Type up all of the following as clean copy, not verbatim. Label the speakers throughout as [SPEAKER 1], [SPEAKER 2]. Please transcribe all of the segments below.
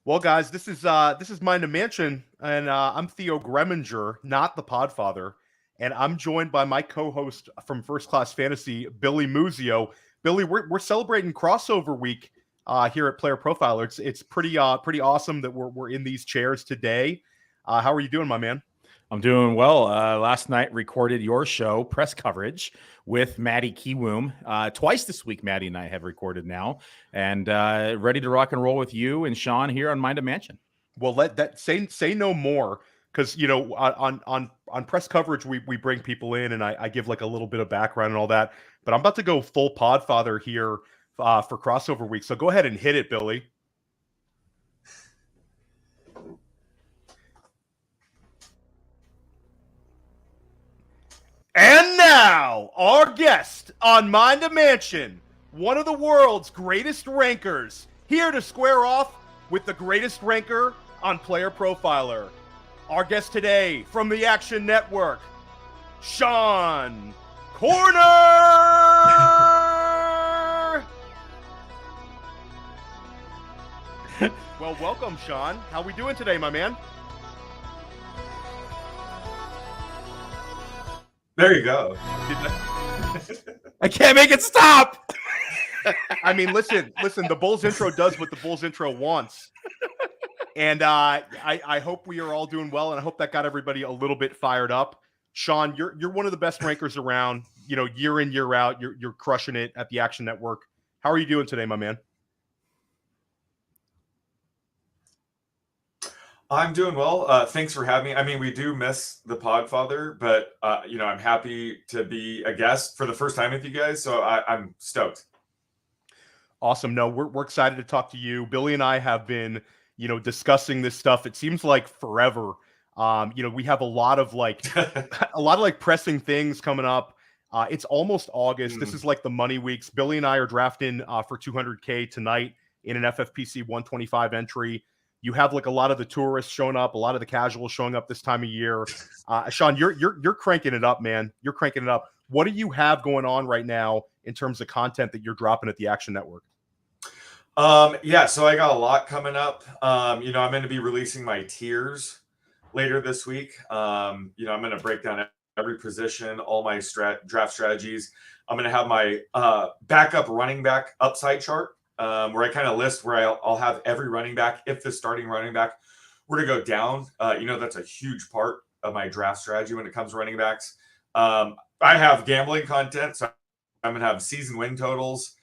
[SPEAKER 1] Well, guys, this is Mind a Mansion, and I'm Theo Gremminger, not the Podfather, and I'm joined by my co-host from First Class Fantasy, Billy Muzio. Billy, we're celebrating crossover week here at Player Profiler. It's pretty awesome that we're in these chairs today. How are you doing, my man?
[SPEAKER 2] I'm doing well. Last night recorded your show, press coverage, with Maddie Kiwoom. Twice this week, Maddie and I have recorded now, and ready to rock and roll with you and Sean here on Mind a Mansion.
[SPEAKER 1] Well, let that say no more, because on press coverage we bring people in and I give like a little bit of background and all that, but I'm about to go full Podfather here for crossover week. So go ahead and hit it, Billy. And now, our guest on Mind a Mansion, one of the world's greatest rankers, here to square off with the greatest ranker on Player Profiler. Our guest today from the Action Network, Sean Koerner! Well, welcome, Sean. How we doing today, my man?
[SPEAKER 3] There you go.
[SPEAKER 2] I can't make it stop.
[SPEAKER 1] I mean, listen, the Bulls intro does what the Bulls intro wants. And I hope we are all doing well, and I hope that got everybody a little bit fired up. Sean, you're one of the best rankers around. You know, year in, year out, you're crushing it at the Action Network. How are you doing today, my man?
[SPEAKER 3] I'm doing well. Thanks for having me. I mean, we do miss the Podfather, but I'm happy to be a guest for the first time with you guys. So I'm stoked.
[SPEAKER 1] Awesome. No, we're excited to talk to you. Billy and I have been, discussing this stuff. It seems like forever. We have a lot of pressing things coming up. It's almost August. This is like the money weeks. Billy and I are drafting for 200K tonight in an FFPC 125 entry. You have like a lot of the tourists showing up, a lot of the casuals showing up this time of year. Sean, you're cranking it up, man. You're cranking it up. What do you have going on right now in terms of content that you're dropping at the Action Network?
[SPEAKER 3] So I got a lot coming up. I'm going to be releasing my tiers later this week. I'm going to break down every position, all my draft strategies. I'm going to have my backup running back upside chart. Where I kind of list where I'll have every running back. If the starting running back were to go down, that's a huge part of my draft strategy when it comes to running backs. I have gambling content, so I'm going to have season win totals,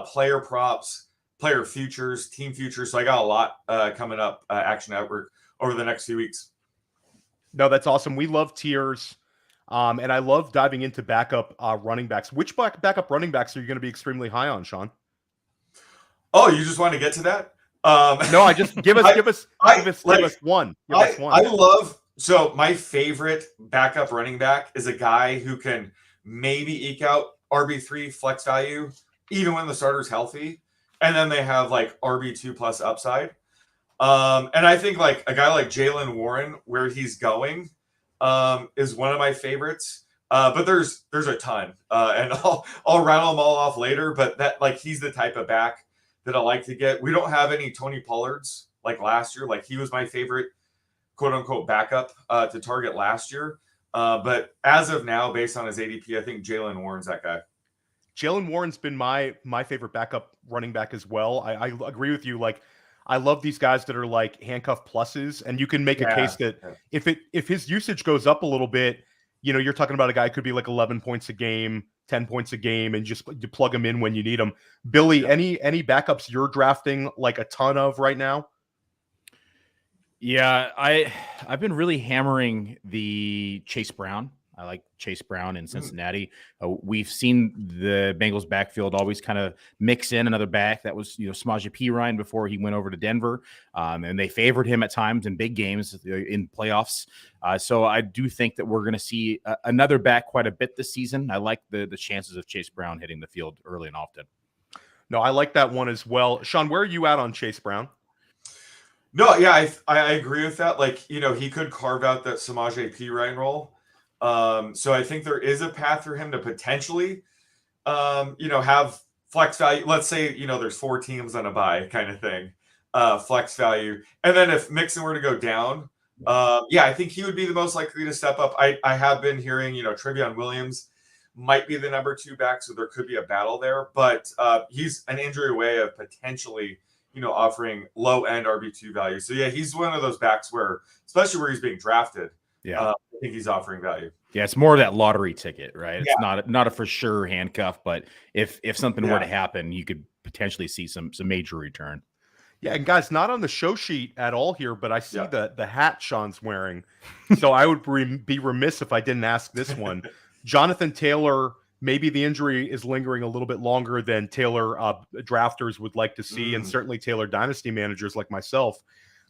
[SPEAKER 3] player props, player futures, team futures. So I got a lot coming up, Action Network, over the next few weeks.
[SPEAKER 1] No, that's awesome. We love tiers. And I love diving into backup running backs. Which backup running backs are you going to be extremely high on, Sean?
[SPEAKER 3] Oh, you just want to get to that?
[SPEAKER 1] No, I just give us one.
[SPEAKER 3] I love, so my favorite backup running back is a guy who can maybe eke out RB3 flex value, even when the starter's healthy. And then they have like RB2 plus upside. And I think like a guy like Jaylen Warren, where he's going, is one of my favorites. But there's a ton, and I'll rattle them all off later. But that, like, he's the type of back that I like to get. We don't have any Tony Pollards like last year. Like, he was my favorite quote unquote backup to target last year. But as of now, based on his ADP, I think Jaylen Warren's that guy.
[SPEAKER 1] Jaylen Warren's been my favorite backup running back as well. I agree with you. Like, I love these guys that are like handcuff pluses, and you can make a case that if his usage goes up a little bit, you're talking about a guy who could be like 11 points a game, 10 points a game, and just you plug him in when you need him. Billy, any backups you're drafting like a ton of right now?
[SPEAKER 2] Yeah, I've been really hammering the Chase Brown. I like Chase Brown in Cincinnati. We've seen the Bengals backfield always kind of mix in another back. That was, Samaje Perine before he went over to Denver. And they favored him at times in big games in playoffs. So I do think that we're going to see another back quite a bit this season. I like the chances of Chase Brown hitting the field early and often.
[SPEAKER 1] No, I like that one as well. Sean, where are you at on Chase Brown?
[SPEAKER 3] No, yeah, I agree with that. Like, he could carve out that Samaje Perine role. So I think there is a path for him to potentially, have flex value. Let's say, there's 4 teams on a bye kind of thing. flex value. And then if Mixon were to go down, I think he would be the most likely to step up. I have been hearing, Trevion Williams might be the number 2 back, so there could be a battle there. But he's an injury away of potentially, offering low-end RB2 value. So, yeah, he's one of those backs where, especially where he's being drafted, I think he's offering value.
[SPEAKER 2] Yeah, it's more of that lottery ticket, right? It's not a for sure handcuff, but if something were to happen, you could potentially see some major return.
[SPEAKER 1] Yeah, and guys, not on the show sheet at all here, but I see the hat Sean's wearing. So I would be remiss if I didn't ask this one. Jonathan Taylor, maybe the injury is lingering a little bit longer than Taylor drafters would like to see, and certainly Taylor dynasty managers like myself.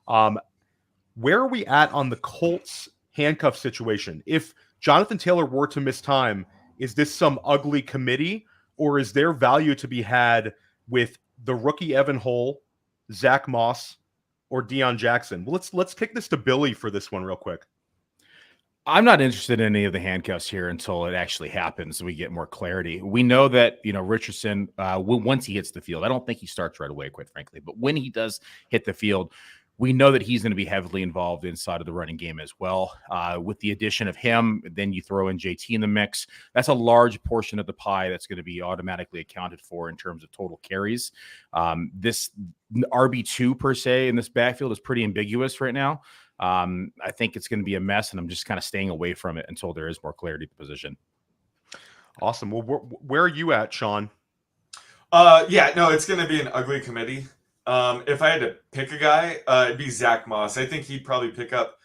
[SPEAKER 1] Where are we at on the Colts handcuff situation? If Jonathan Taylor were to miss time, is this some ugly committee, or is there value to be had with the rookie Evan Hull, Zach Moss, or Deion Jackson? Well, let's kick this to Billy for this one real quick.
[SPEAKER 2] I'm not interested in any of the handcuffs here until it actually happens and we get more clarity. We know that, Richardson, once he hits the field, I don't think he starts right away, quite frankly, but when he does hit the field, we know that he's going to be heavily involved inside of the running game as well. With the addition of him, then you throw in JT in the mix. That's a large portion of the pie that's going to be automatically accounted for in terms of total carries. This RB2 per se in this backfield is pretty ambiguous right now. I think it's going to be a mess, and I'm just kind of staying away from it until there is more clarity at the position.
[SPEAKER 1] Awesome. Well, where are you at, Sean?
[SPEAKER 3] It's going to be an ugly committee. If I had to pick a guy, it'd be Zach Moss. I think he'd probably pick up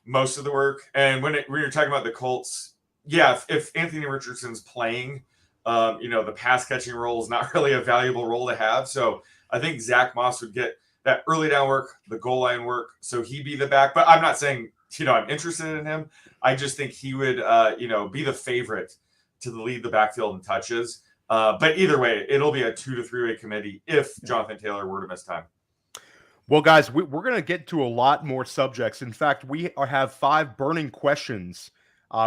[SPEAKER 3] most of the work. And when you're talking about the Colts, if Anthony Richardson's playing, the pass catching role is not really a valuable role to have. So I think Zach Moss would get that early down work, the goal line work. So he'd be the back. But I'm not saying, I'm interested in him. I just think he would, be the favorite to lead the backfield in touches. But either way, it'll be a 2 to 3 way committee if Jonathan Taylor were to miss time.
[SPEAKER 1] Well, guys, we're going to get to a lot more subjects. In fact, we have 5 burning questions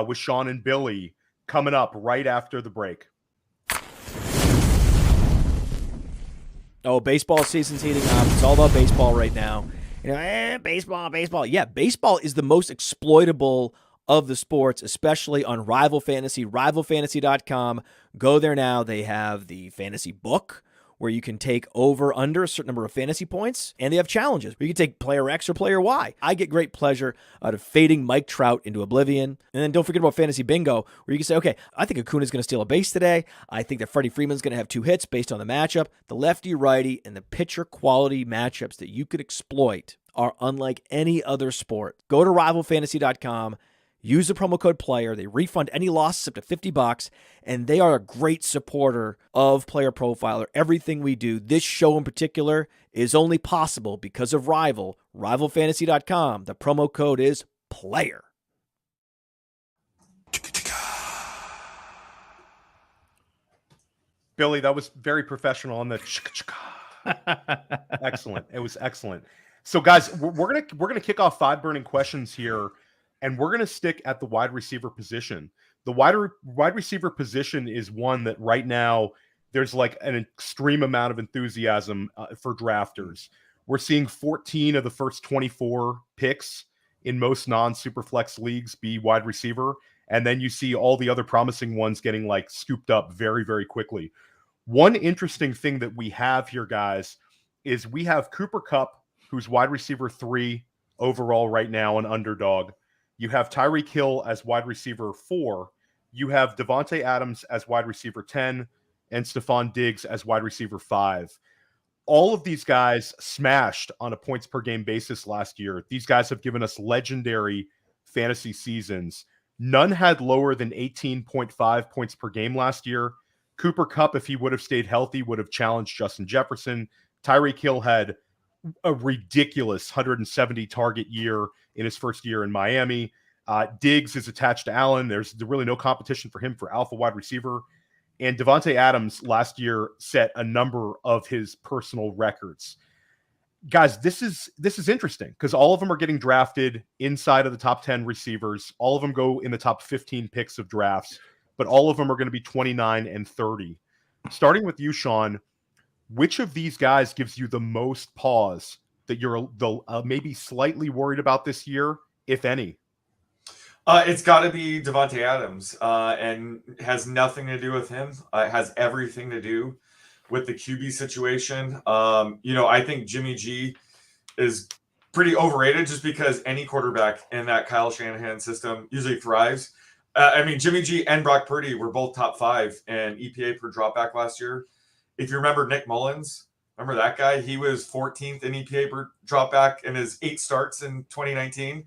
[SPEAKER 1] with Sean and Billy coming up right after the break.
[SPEAKER 4] Oh, baseball season's heating up. It's all about baseball right now. Baseball. Yeah, baseball is the most exploitable of the sports, especially on Rival Fantasy, rivalfantasy.com. Go there now. They have the fantasy book where you can take over under a certain number of fantasy points, and they have challenges where you can take player X or player Y. I get great pleasure out of fading Mike Trout into oblivion. And then don't forget about Fantasy Bingo, where you can say, okay, I think Acuna's going to steal a base today. I think that Freddie Freeman's going to have 2 hits based on the matchup. The lefty-righty and the pitcher quality matchups that you could exploit are unlike any other sport. Go to rivalfantasy.com. Use the promo code PLAYER. They refund any losses up to $50, and they are a great supporter of Player Profiler. Everything we do, this show in particular, is only possible because of Rival. Rivalfantasy.com. The promo code is PLAYER.
[SPEAKER 1] Billy, that was very professional on the excellent. It was excellent. So, guys, we're gonna kick off 5 burning questions here. And we're going to stick at the wide receiver position. The wide receiver position is one that right now there's like an extreme amount of enthusiasm for drafters. We're seeing 14 of the first 24 picks in most non-superflex leagues be wide receiver. And then you see all the other promising ones getting like scooped up very, very quickly. One interesting thing that we have here, guys, is we have Cooper Kupp, who's wide receiver 3 overall right now, an underdog. You have Tyreek Hill as wide receiver 4. You have Davante Adams as wide receiver 10 and Stefon Diggs as wide receiver 5. All of these guys smashed on a points per game basis last year. These guys have given us legendary fantasy seasons. None had lower than 18.5 points per game last year. Cooper Kupp, if he would have stayed healthy, would have challenged Justin Jefferson. Tyreek Hill had a ridiculous 170 target year in his first year in Miami. Diggs is attached to Allen. There's really no competition for him for alpha wide receiver. And Davante Adams last year set a number of his personal records. Guys, this is interesting because all of them are getting drafted inside of the top 10 receivers. All of them go in the top 15 picks of drafts, but all of them are going to be 29 and 30. Starting with you, Sean, which of these guys gives you the most pause that you're maybe slightly worried about this year, if any?
[SPEAKER 3] It's got to be Davante Adams, and has nothing to do with him. It has everything to do with the QB situation. I think Jimmy G is pretty overrated just because any quarterback in that Kyle Shanahan system usually thrives. Jimmy G and Brock Purdy were both top 5 in EPA per dropback last year. If you remember Nick Mullins, remember that guy? He was 14th in EPA per dropback in his 8 starts in 2019.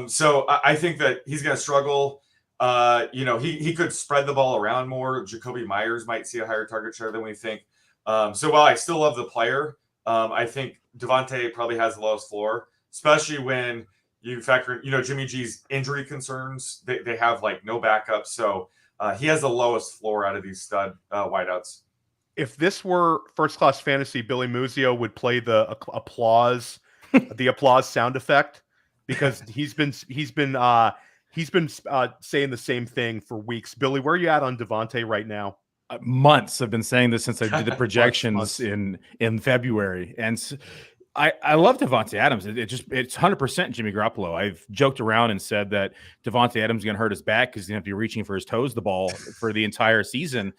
[SPEAKER 3] So I think that he's going to struggle. He could spread the ball around more. Jacoby Myers might see a higher target share than we think. So while I still love the player, I think Davante probably has the lowest floor, especially when you factor in, Jimmy G's injury concerns. They have like no backup. So he has the lowest floor out of these stud wideouts.
[SPEAKER 1] If this were First Class Fantasy, Billy Muzio would play the applause, the applause sound effect, because he's been saying the same thing for weeks. Billy, where are you at on Davante right now?
[SPEAKER 2] Months. I've been saying this since I did the projections in February, and I love Davante Adams. It's 100% Jimmy Garoppolo. I've joked around and said that Davante Adams is going to hurt his back because he's going to be reaching for his toes the ball for the entire season.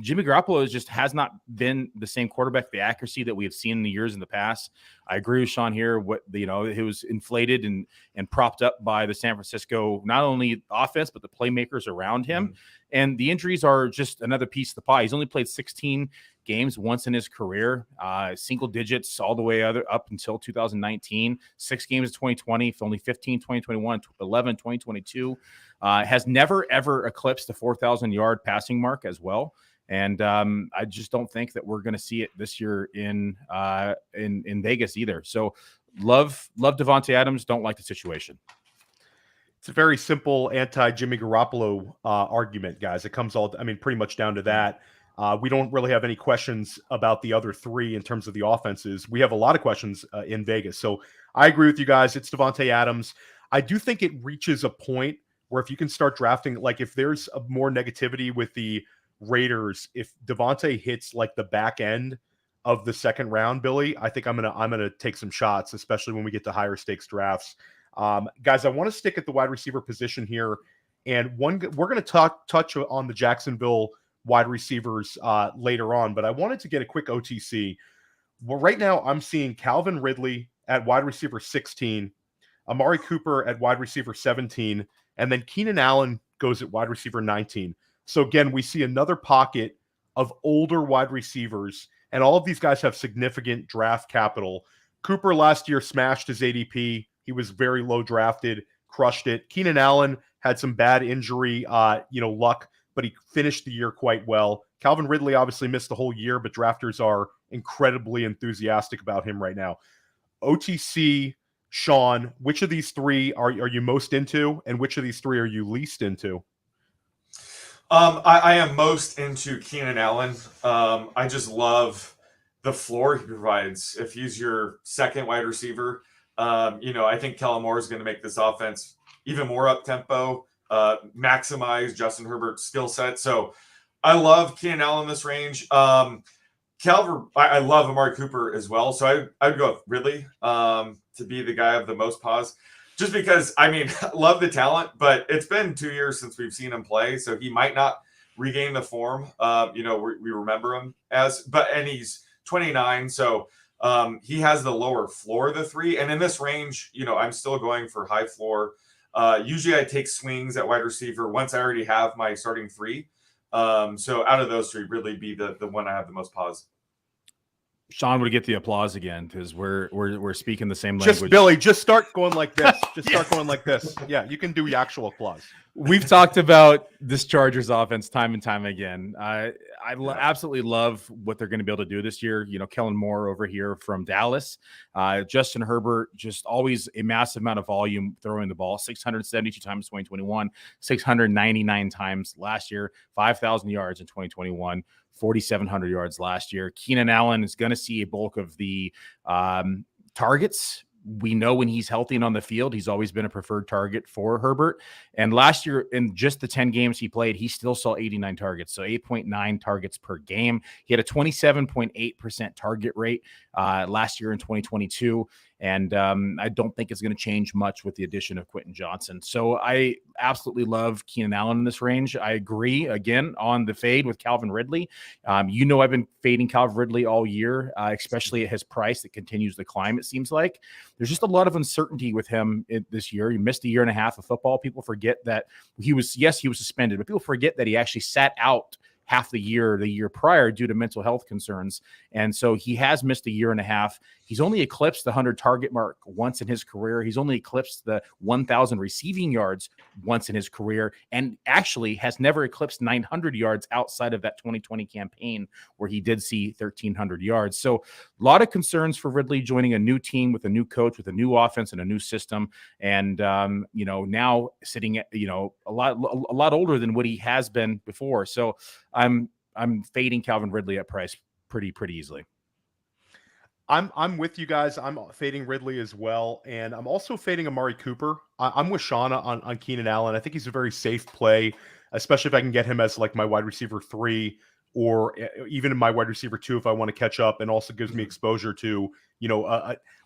[SPEAKER 2] Jimmy Garoppolo just has not been the same quarterback, the accuracy that we have seen in the years in the past. I agree with Sean here. He was inflated and propped up by the San Francisco, not only offense, but the playmakers around him. Mm-hmm. And the injuries are just another piece of the pie. He's only played 16 games once in his career, single digits all the way up until 2019, 6 games in 2020, only 15, 2021, 11, 2022. Has never, ever eclipsed the 4,000-yard passing mark as well. And I just don't think that we're going to see it this year in Vegas either. So love Davante Adams. Don't like the situation.
[SPEAKER 1] It's a very simple anti-Jimmy Garoppolo argument, guys. It comes pretty much down to that. We don't really have any questions about the other 3 in terms of the offenses. We have a lot of questions in Vegas. So I agree with you guys. It's Davante Adams. I do think it reaches a point where if you can start drafting, like if there's more negativity with the Raiders, if Davante hits like the back end of the second round, Billy, I think I'm gonna take some shots, especially when we get to higher stakes drafts. Guys, I want to stick at the wide receiver position here, and we're going to touch on the Jacksonville wide receivers later on, but I wanted to get a quick OTC. Well, right now I'm seeing Calvin Ridley at wide receiver 16, Amari Cooper at wide receiver 17, and then Keenan Allen goes at wide receiver 19. So again, we see another pocket of older wide receivers, and all of these guys have significant draft capital. Cooper last year smashed his ADP. He was very low drafted, crushed it. Keenan Allen had some bad injury, luck, but he finished the year quite well. Calvin Ridley obviously missed the whole year, but drafters are incredibly enthusiastic about him right now. OTC, Sean, which of these 3 are you most into, and which of these 3 are you least into?
[SPEAKER 3] I am most into Keenan Allen. I just love the floor he provides. If he's your second wide receiver, I think Kellen Moore is going to make this offense even more up-tempo, maximize Justin Herbert's skill set. So I love Keenan Allen in this range. I love Amari Cooper as well. So I would go with Ridley to be the guy of the most pause. Just because, love the talent, but it's been 2 years since we've seen him play. So he might not regain the form, we remember him as. And he's 29, so he has the lower floor of the 3. And in this range, I'm still going for high floor. Usually I take swings at wide receiver once I already have my starting 3. So out of those 3, Ridley be the one I have the most pause.
[SPEAKER 2] Sean would get the applause again because we're speaking the same language.
[SPEAKER 1] Just Billy, just start going like this. Start going like this. Yeah, you can do actual applause.
[SPEAKER 2] We've talked about this Chargers offense time and time again. I absolutely love what they're going to be able to do this year. Kellen Moore over here from Dallas. Justin Herbert, just always a massive amount of volume throwing the ball. 672 times 2021, 699 times last year, 5,000 yards in 2021. 4,700 yards last year. Keenan Allen is going to see a bulk of the targets we know when he's healthy and on the field, he's always been a preferred target for Herbert. And last year, in just the 10 games he played, he still saw 89 targets, so 8.9 targets per game. He had a 27.8% target rate last year in 2022. And I don't think it's going to change much with the addition of Quentin Johnson. So I absolutely love Keenan Allen in this range. I agree, again, on the fade with Calvin Ridley. I've been fading Calvin Ridley all year, especially at his price that continues to climb, it seems like. There's just a lot of uncertainty with him this year. He missed a year and a half of football. People forget that he was suspended, but people forget that he actually sat out half the year prior due to mental health concerns. And so he has missed a year and a half. He's only eclipsed the 100 target mark once in his career. He's only eclipsed the 1,000 receiving yards once in his career, and actually has never eclipsed 900 yards outside of that 2020 campaign where he did see 1,300 yards. So a lot of concerns for Ridley joining a new team with a new coach, with a new offense and a new system. And, now sitting at, a lot older than what he has been before. So I'm fading Calvin Ridley at price pretty easily.
[SPEAKER 1] I'm with you guys. I'm fading Ridley as well, and I'm also fading Amari Cooper. I'm with Shauna on Keenan Allen. I think he's a very safe play, especially if I can get him as like my wide receiver 3 or even in my wide receiver 2 if I want to catch up, and also gives me exposure to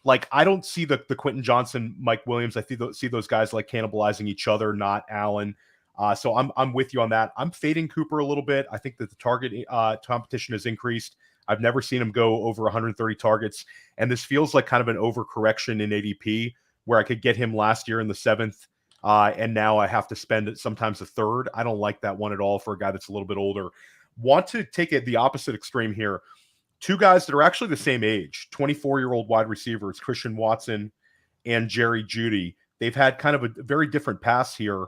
[SPEAKER 1] like I don't see the Quentin Johnson, Mike Williams. I see those guys like cannibalizing each other, not Allen. So I'm with you on that. I'm fading Cooper a little bit. I think that the target competition has increased. I've never seen him go over 130 targets, and this feels like kind of an overcorrection in ADP where I could get him last year in the 7th, and now I have to spend sometimes a 3rd. I don't like that one at all for a guy that's a little bit older. Want to take it the opposite extreme here. 2 guys that are actually the same age, 24-year-old wide receivers, Christian Watson and Jerry Jeudy. They've had kind of a very different pass here.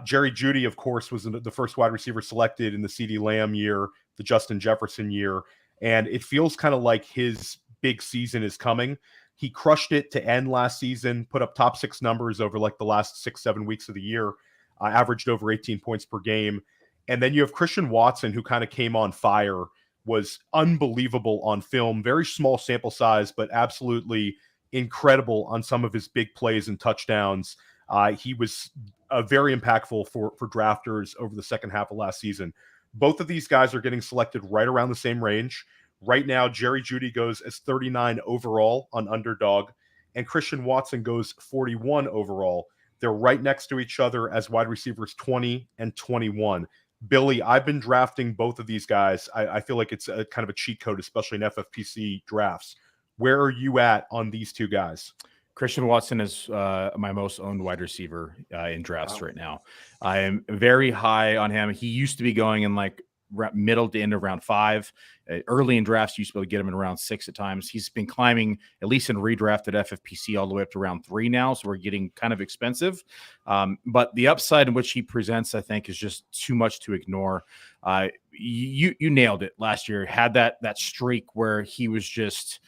[SPEAKER 1] Jerry Jeudy, of course, was the first wide receiver selected in the CeeDee Lamb year, the Justin Jefferson year. And it feels kind of like his big season is coming. He crushed it to end last season, put up top 6 numbers over like the last 6-7 weeks of the year, averaged over 18 points per game. And then you have Christian Watson, who kind of came on fire, was unbelievable on film, very small sample size, but absolutely incredible on some of his big plays and touchdowns. He was very impactful for drafters over the second half of last season. Both of these guys are getting selected right around the same range. Right now, Jerry Jeudy goes as 39 overall on Underdog, and Christian Watson goes 41 overall. They're right next to each other as wide receivers 20 and 21. Billy, I've been drafting both of these guys. I feel like it's a kind of a cheat code, especially in FFPC drafts. Where are you at on these 2 guys?
[SPEAKER 2] Christian Watson is my most owned wide receiver in drafts right now. I am very high on him. He used to be going in like middle to end of round 5. Early in drafts, you used to be able to get him in round 6 at times. He's been climbing, at least in redraft at FFPC, all the way up to round 3 now. So we're getting kind of expensive. But the upside in which he presents, I think, is just too much to ignore. You nailed it last year. Had that streak where he was just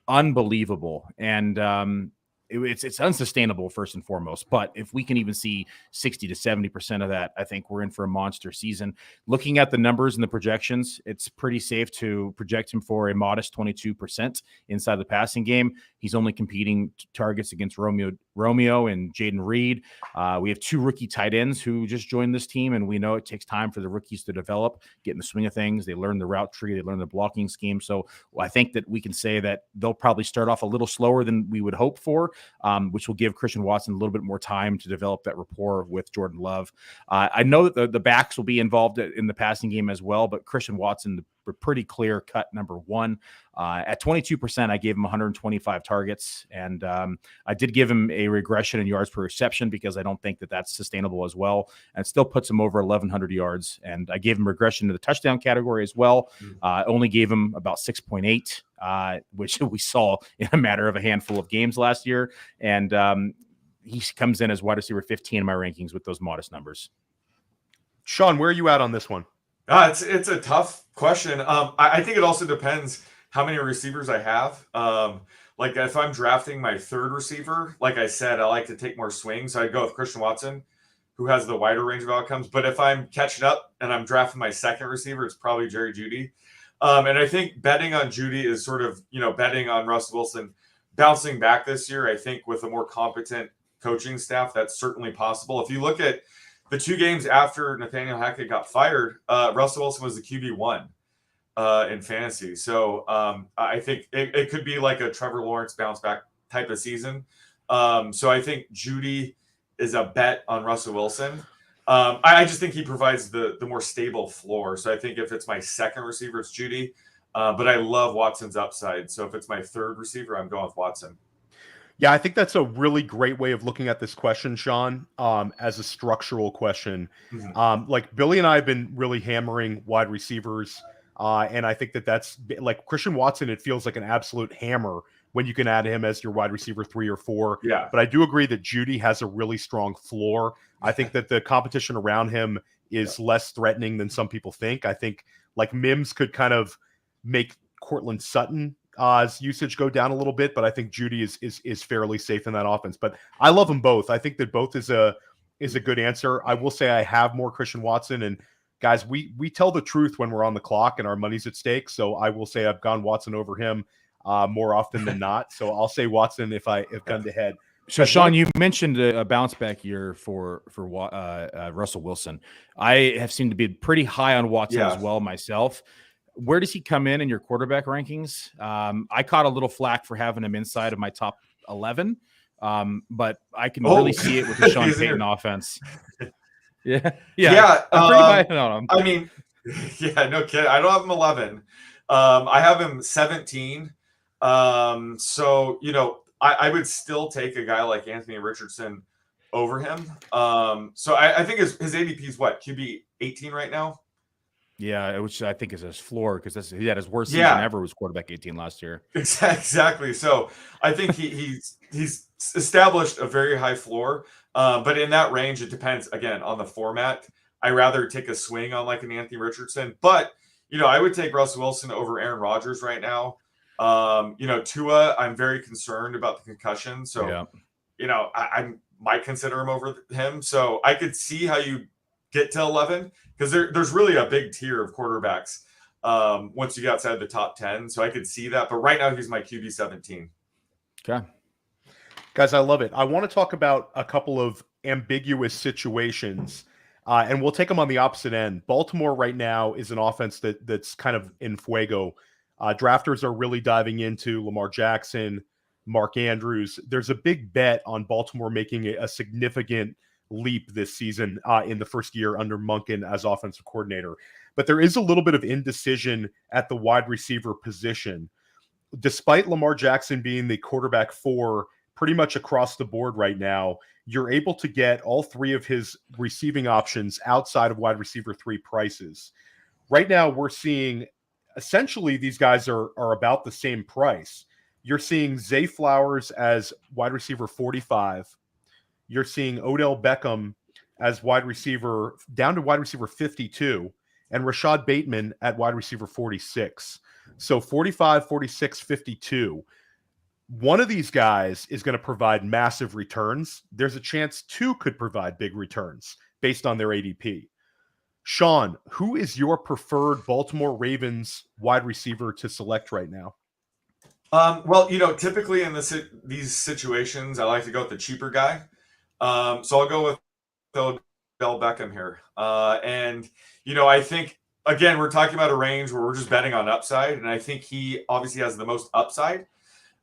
[SPEAKER 2] unbelievable. And it's unsustainable first and foremost, but if we can even see 60 to 70% of that, I think we're in for a monster season. Looking at the numbers and the projections, it's pretty safe to project him for a modest 22% inside the passing game. He's only competing targets against Romeo and Jaden Reed. We have 2 rookie tight ends who just joined this team, and we know it takes time for the rookies to develop, get in the swing of things. They learn the route tree, they learn the blocking scheme. So I think that we can say that they'll probably start off a little slower than we would hope for, which will give Christian Watson a little bit more time to develop that rapport with Jordan Love. I know that the backs will be involved in the passing game as well, but Christian Watson, the pretty clear cut number 1. At 22%, I gave him 125 targets, and I did give him a regression in yards per reception because I don't think that that's sustainable as well, and it still puts him over 1,100 yards. And I gave him regression to the touchdown category as well. Only gave him about 6.8, which we saw in a matter of a handful of games last year. And he comes in as wide receiver 15 in my rankings with those modest numbers.
[SPEAKER 1] Sean, where are you at on this one?
[SPEAKER 3] It's a tough question. I think it also depends how many receivers I have. Like if I'm drafting my 3rd receiver, like I said, I like to take more swings. So I'd go with Christian Watson, who has the wider range of outcomes. But if I'm catching up and I'm drafting my 2nd receiver, it's probably Jerry Jeudy. And I think betting on Jeudy is sort of, betting on Russell Wilson bouncing back this year. I think with a more competent coaching staff, that's certainly possible. If you look at the 2 games after Nathaniel Hackett got fired, Russell Wilson was the QB1 in fantasy. So I think it could be like a Trevor Lawrence bounce back type of season. So I think Jeudy is a bet on Russell Wilson. I just think he provides the more stable floor. So I think if it's my second receiver, it's Jeudy. But I love Watson's upside. So if it's my third receiver, I'm going with Watson.
[SPEAKER 1] Yeah, I think that's a really great way of looking at this question, Sean, as a structural question.
[SPEAKER 3] Mm-hmm.
[SPEAKER 1] Like Billy and I have been really hammering wide receivers, and I think that's like Christian Watson. It feels like an absolute hammer when you can add him as your wide receiver 3 or 4.
[SPEAKER 3] Yeah.
[SPEAKER 1] But I do agree that Jeudy has a really strong floor. I think that the competition around him is less threatening than some people think. I think like Mims could kind of make Cortland Sutton's usage go down a little bit, but I think Jeudy is fairly safe in that offense. But I love them both. I think that both is a good answer. I will say I have more Christian Watson, and guys, we tell the truth when we're on the clock and our money's at stake. So I will say I've gone Watson over him more often than not. So I'll say Watson if gun to head.
[SPEAKER 2] So Sean, you mentioned a bounce back year for Russell Wilson. I have seemed to be pretty high on Watson as well myself. Where does he come in your quarterback rankings? I caught a little flack for having him inside of my top 11, but I can really see it with the Sean Payton offense. Yeah. I'm pretty high on him.
[SPEAKER 3] I mean, yeah, no kidding. I don't have him 11. I have him 17. So, I would still take a guy like Anthony Richardson over him. So I think his ADP is what, QB 18 right now?
[SPEAKER 2] Yeah, which I think is his floor because he had his worst season ever was quarterback 18 last year.
[SPEAKER 3] Exactly. So I think he's established a very high floor, but in that range, it depends again on the format. I rather take a swing on like an Anthony Richardson, but I would take Russell Wilson over Aaron Rodgers right now. Tua, I'm very concerned about the concussion, so I might consider him over him. So I could see how you get to 11 because there's really a big tier of quarterbacks once you get outside the top 10. So I could see that. But right now he's my QB 17.
[SPEAKER 2] Okay.
[SPEAKER 1] Guys, I love it. I want to talk about a couple of ambiguous situations, and we'll take them on the opposite end. Baltimore right now is an offense that's kind of in fuego. Drafters are really diving into Lamar Jackson, Mark Andrews. There's a big bet on Baltimore making a significant leap this season in the first year under Monken as offensive coordinator. But there is a little bit of indecision at the wide receiver position. Despite Lamar Jackson being the quarterback 4 pretty much across the board right now, you're able to get all 3 of his receiving options outside of wide receiver 3 prices. Right now, we're seeing essentially these guys are about the same price. You're seeing Zay Flowers as wide receiver 45. You're seeing Odell Beckham as wide receiver down to wide receiver 52 and Rashad Bateman at wide receiver 46. So 45, 46, 52. One of these guys is going to provide massive returns. There's a chance 2 could provide big returns based on their ADP. Sean, who is your preferred Baltimore Ravens wide receiver to select right now?
[SPEAKER 3] Well, typically in these situations, I like to go with the cheaper guy. So I'll go with Odell Beckham here. And I think, again, we're talking about a range where we're just betting on upside. And I think he obviously has the most upside.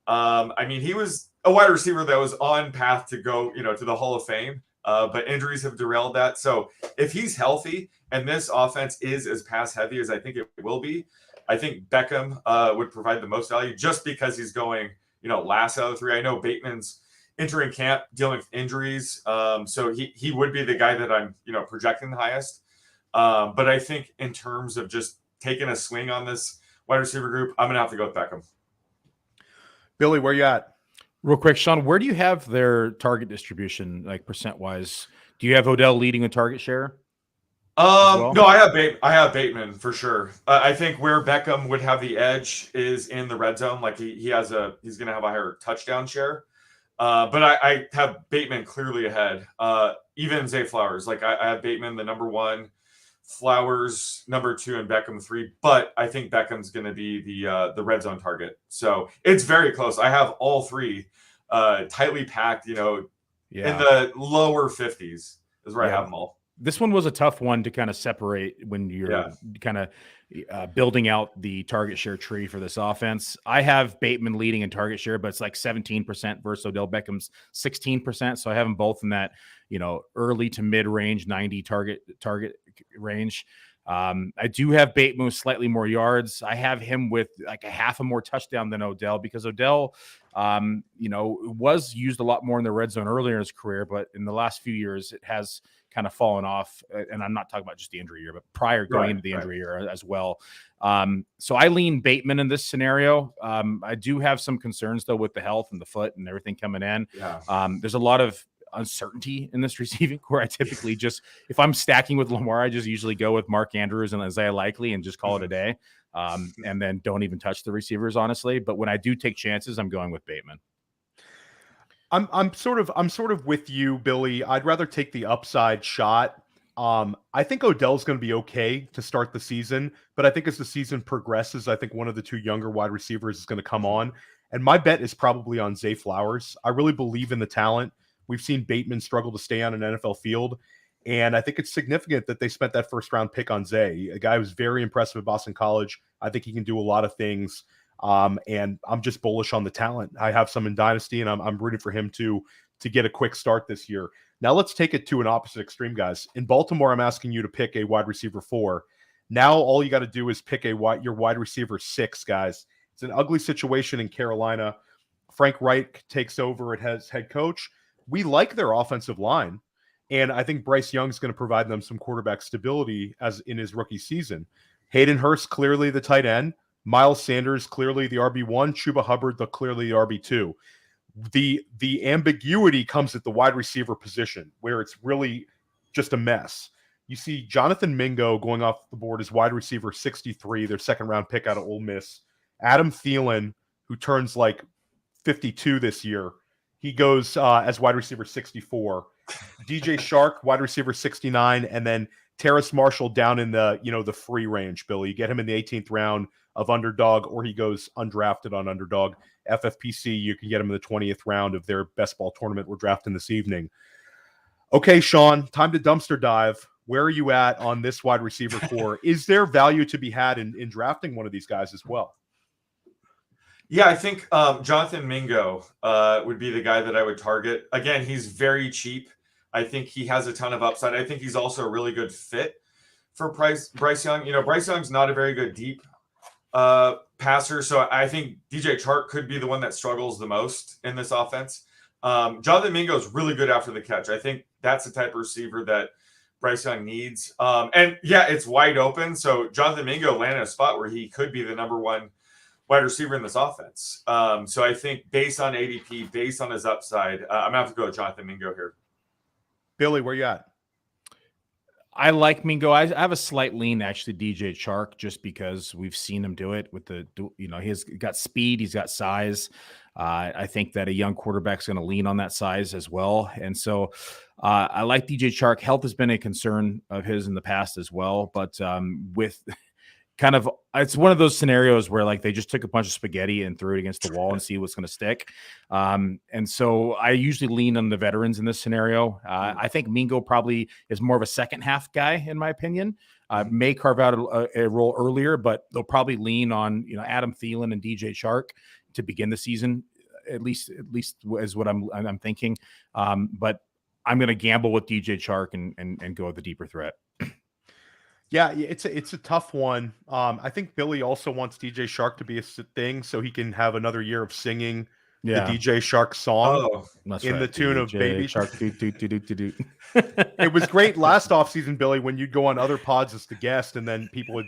[SPEAKER 3] He was a wide receiver that was on path to go, to the Hall of Fame. But injuries have derailed that. So if he's healthy and this offense is as pass heavy as I think it will be, I think Beckham would provide the most value just because he's going, last out of the 3. I know Bateman's entering camp dealing with injuries. So he would be the guy that I'm, projecting the highest. But I think in terms of just taking a swing on this wide receiver group, I'm going to have to go with Beckham.
[SPEAKER 1] Billy, where you at?
[SPEAKER 2] Real quick, Sean, where do you have their target distribution, like percent-wise? Do you have Odell leading the target share?
[SPEAKER 3] No, I have Bateman for sure. I think where Beckham would have the edge is in the red zone. Like he's going to have a higher touchdown share. But I have Bateman clearly ahead. Even Zay Flowers, like I have Bateman the number 1 Flowers number 2, and Beckham 3. But I think Beckham's going to be the red zone target. So it's very close. I have all 3 tightly packed, in the lower 50s is where I have them all.
[SPEAKER 2] This one was a tough one to kind of separate when you're kind of building out the target share tree for this offense. I have Bateman leading in target share, but it's like 17% versus Odell Beckham's 16%. So I have them both in that, early to mid range, 90 target range. I do have Bateman with slightly more yards. I have him with like a half a more touchdown than Odell, because Odell, was used a lot more in the red zone earlier in his career, but in the last few years, it has kind of fallen off. And I'm not talking about just the injury year, but prior going into the injury year as well. So I lean Bateman in this scenario. I do have some concerns though with the health and the foot and everything coming in. There's a lot of uncertainty in this receiving core. I typically just, if I'm stacking with Lamar, I just usually go with Mark Andrews and Isaiah Likely and just call it a day. And then don't even touch the receivers, honestly. But when I do take chances, I'm going with Bateman.
[SPEAKER 1] I'm sort of with you, Billy. I'd rather take the upside shot. I think Odell's going to be okay to start the season, but I think as the season progresses, I think one of the 2 younger wide receivers is going to come on. And my bet is probably on Zay Flowers. I really believe in the talent. We've seen Bateman struggle to stay on an NFL field. And I think it's significant that they spent that first-round pick on Zay, a guy who's very impressive at Boston College. I think he can do a lot of things. And I'm just bullish on the talent. I have some in Dynasty, and I'm rooting for him to get a quick start this year. Now let's take it to an opposite extreme, guys. In Baltimore, I'm asking you to pick a wide receiver 4. Now all you got to do is pick your wide receiver 6, guys. It's an ugly situation in Carolina. Frank Reich takes over as head coach. We like their offensive line, and I think Bryce Young's going to provide them some quarterback stability as in his rookie season. Hayden Hurst, clearly the tight end. Miles Sanders, clearly the RB1. Chuba Hubbard, clearly the RB2. The ambiguity comes at the wide receiver position, where it's really just a mess. You see Jonathan Mingo going off the board as wide receiver 63, their second-round pick out of Ole Miss. Adam Thielen, who turns like 52 this year, he goes as wide receiver 64. DJ Shark, wide receiver 69, and then Terrace Marshall down in the free range, Billy. You get him in the 18th round of Underdog, or he goes undrafted on Underdog. FFPC, you can get him in the 20th round of their best ball tournament we're drafting this evening. Okay, Sean, time to dumpster dive. Where are you at on this wide receiver core? Is there value to be had in drafting one of these guys as well?
[SPEAKER 3] Yeah, I think Jonathan Mingo would be the guy that I would target. Again, he's very cheap. I think he has a ton of upside. I think he's also a really good fit for Bryce Young. Bryce Young's not a very good deep passer, so I think DJ Chark could be the one that struggles the most in this offense. Jonathan Mingo is really good after the catch. I think that's the type of receiver that Bryce Young needs. And yeah, it's wide open. So Jonathan Mingo landed a spot where he could be the number 1 wide receiver in this offense. So I think based on ADP, based on his upside, I'm going to have to go with Jonathan Mingo here.
[SPEAKER 1] Billy, where you at?
[SPEAKER 2] I like Mingo. I have a slight lean actually DJ Chark, just because we've seen him do it with he's got speed, he's got size. I think that a young quarterback's going to lean on that size as well. And so I like DJ Chark. Health has been a concern of his in the past as well, but with kind of, it's one of those scenarios where like they just took a bunch of spaghetti and threw it against the wall and see what's going to stick. And so I usually lean on the veterans in this scenario. I think Mingo probably is more of a second half guy, in my opinion. May carve out a role earlier, but they'll probably lean on, Adam Thielen and DJ Chark to begin the season, at least is what I'm thinking. But I'm going to gamble with DJ Chark and go with the deeper threat.
[SPEAKER 1] Yeah, it's a tough one. I think Billy also wants DJ Shark to be a thing so he can have another year of singing the DJ Shark song in the tune of Baby Shark. It was great last offseason, Billy, when you'd go on other pods as the guest, and then people would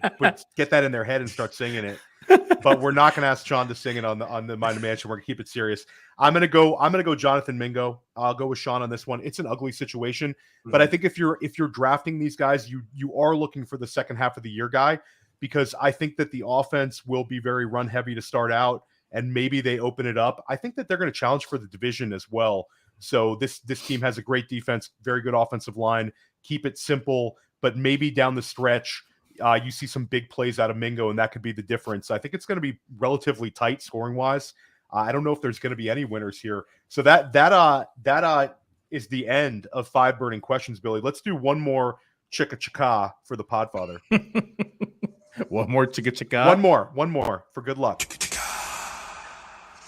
[SPEAKER 1] get that in their head and start singing it. But we're not going to ask Sean to sing it on the Mind of Mansion. We're going to keep it serious. I'm going to go Jonathan Mingo. I'll go with Sean on this one. It's an ugly situation, but I think if you're drafting these guys, you are looking for the second half of the year guy, because I think that the offense will be very run heavy to start out, and maybe they open it up. I think that they're going to challenge for the division as well. So this team has a great defense, very good offensive line. Keep it simple. but maybe down the stretch, you see some big plays out of Mingo, and that could be the difference. I think it's going to be relatively tight scoring wise. I don't know if there's going to be any winners here. So that is the end of 5 burning questions, Billy. Let's do one more chicka chicka for the Podfather.
[SPEAKER 2] One more chicka chicka.
[SPEAKER 1] One more for good luck.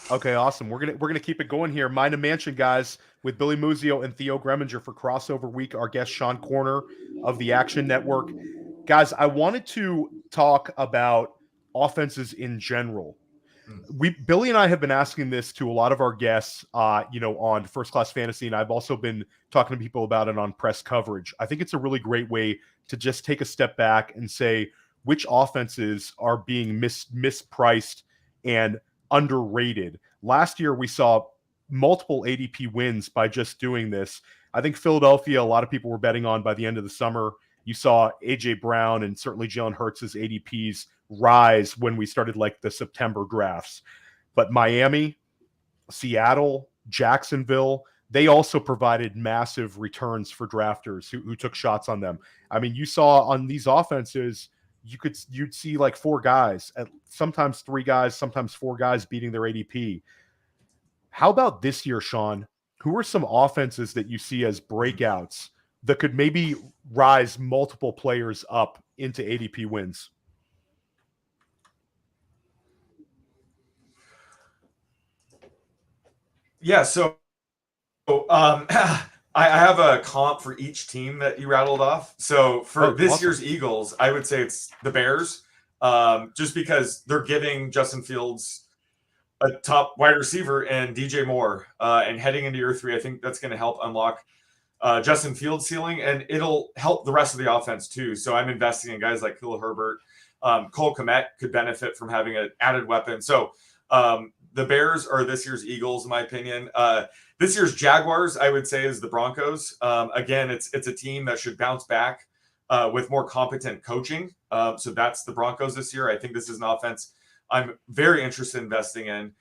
[SPEAKER 1] Okay, awesome. We're gonna keep it going here. Mind a Mansion, guys, with Billy Muzio and Theo Gremminger for Crossover Week. Our guest Sean Koerner of the Action Network. Guys, I wanted to talk about offenses in general. Billy and I have been asking this to a lot of our guests, on First Class Fantasy, and I've also been talking to people about it on press coverage. I think it's a really great way to just take a step back and say which offenses are being mispriced and underrated. Last year, we saw multiple ADP wins by just doing this. I think Philadelphia, a lot of people were betting on by the end of the summer. You saw A.J. Brown and certainly Jalen Hurts' ADPs rise when we started like the September drafts. But Miami, Seattle, Jacksonville, they also provided massive returns for drafters who took shots on them. I mean, you saw on these offenses, you'd see like 4 guys, sometimes 3 guys, sometimes 4 guys beating their ADP. How about this year, Sean? Who are some offenses that you see as breakouts that could maybe rise multiple players up into ADP wins?
[SPEAKER 3] Yeah, so I have a comp for each team that you rattled off. So for this year's Eagles, I would say it's the Bears, just because they're giving Justin Fields a top wide receiver and DJ Moore. And heading into year 3, I think that's going to help unlock Justin Fields' ceiling, and it'll help the rest of the offense too. So I'm investing in guys like Khalil Herbert. Cole Kmet could benefit from having an added weapon. So the Bears are this year's Eagles, in my opinion. This year's Jaguars, I would say, is the Broncos. Again, it's a team that should bounce back with more competent coaching. So that's the Broncos this year. I think this is an offense I'm very interested in investing in.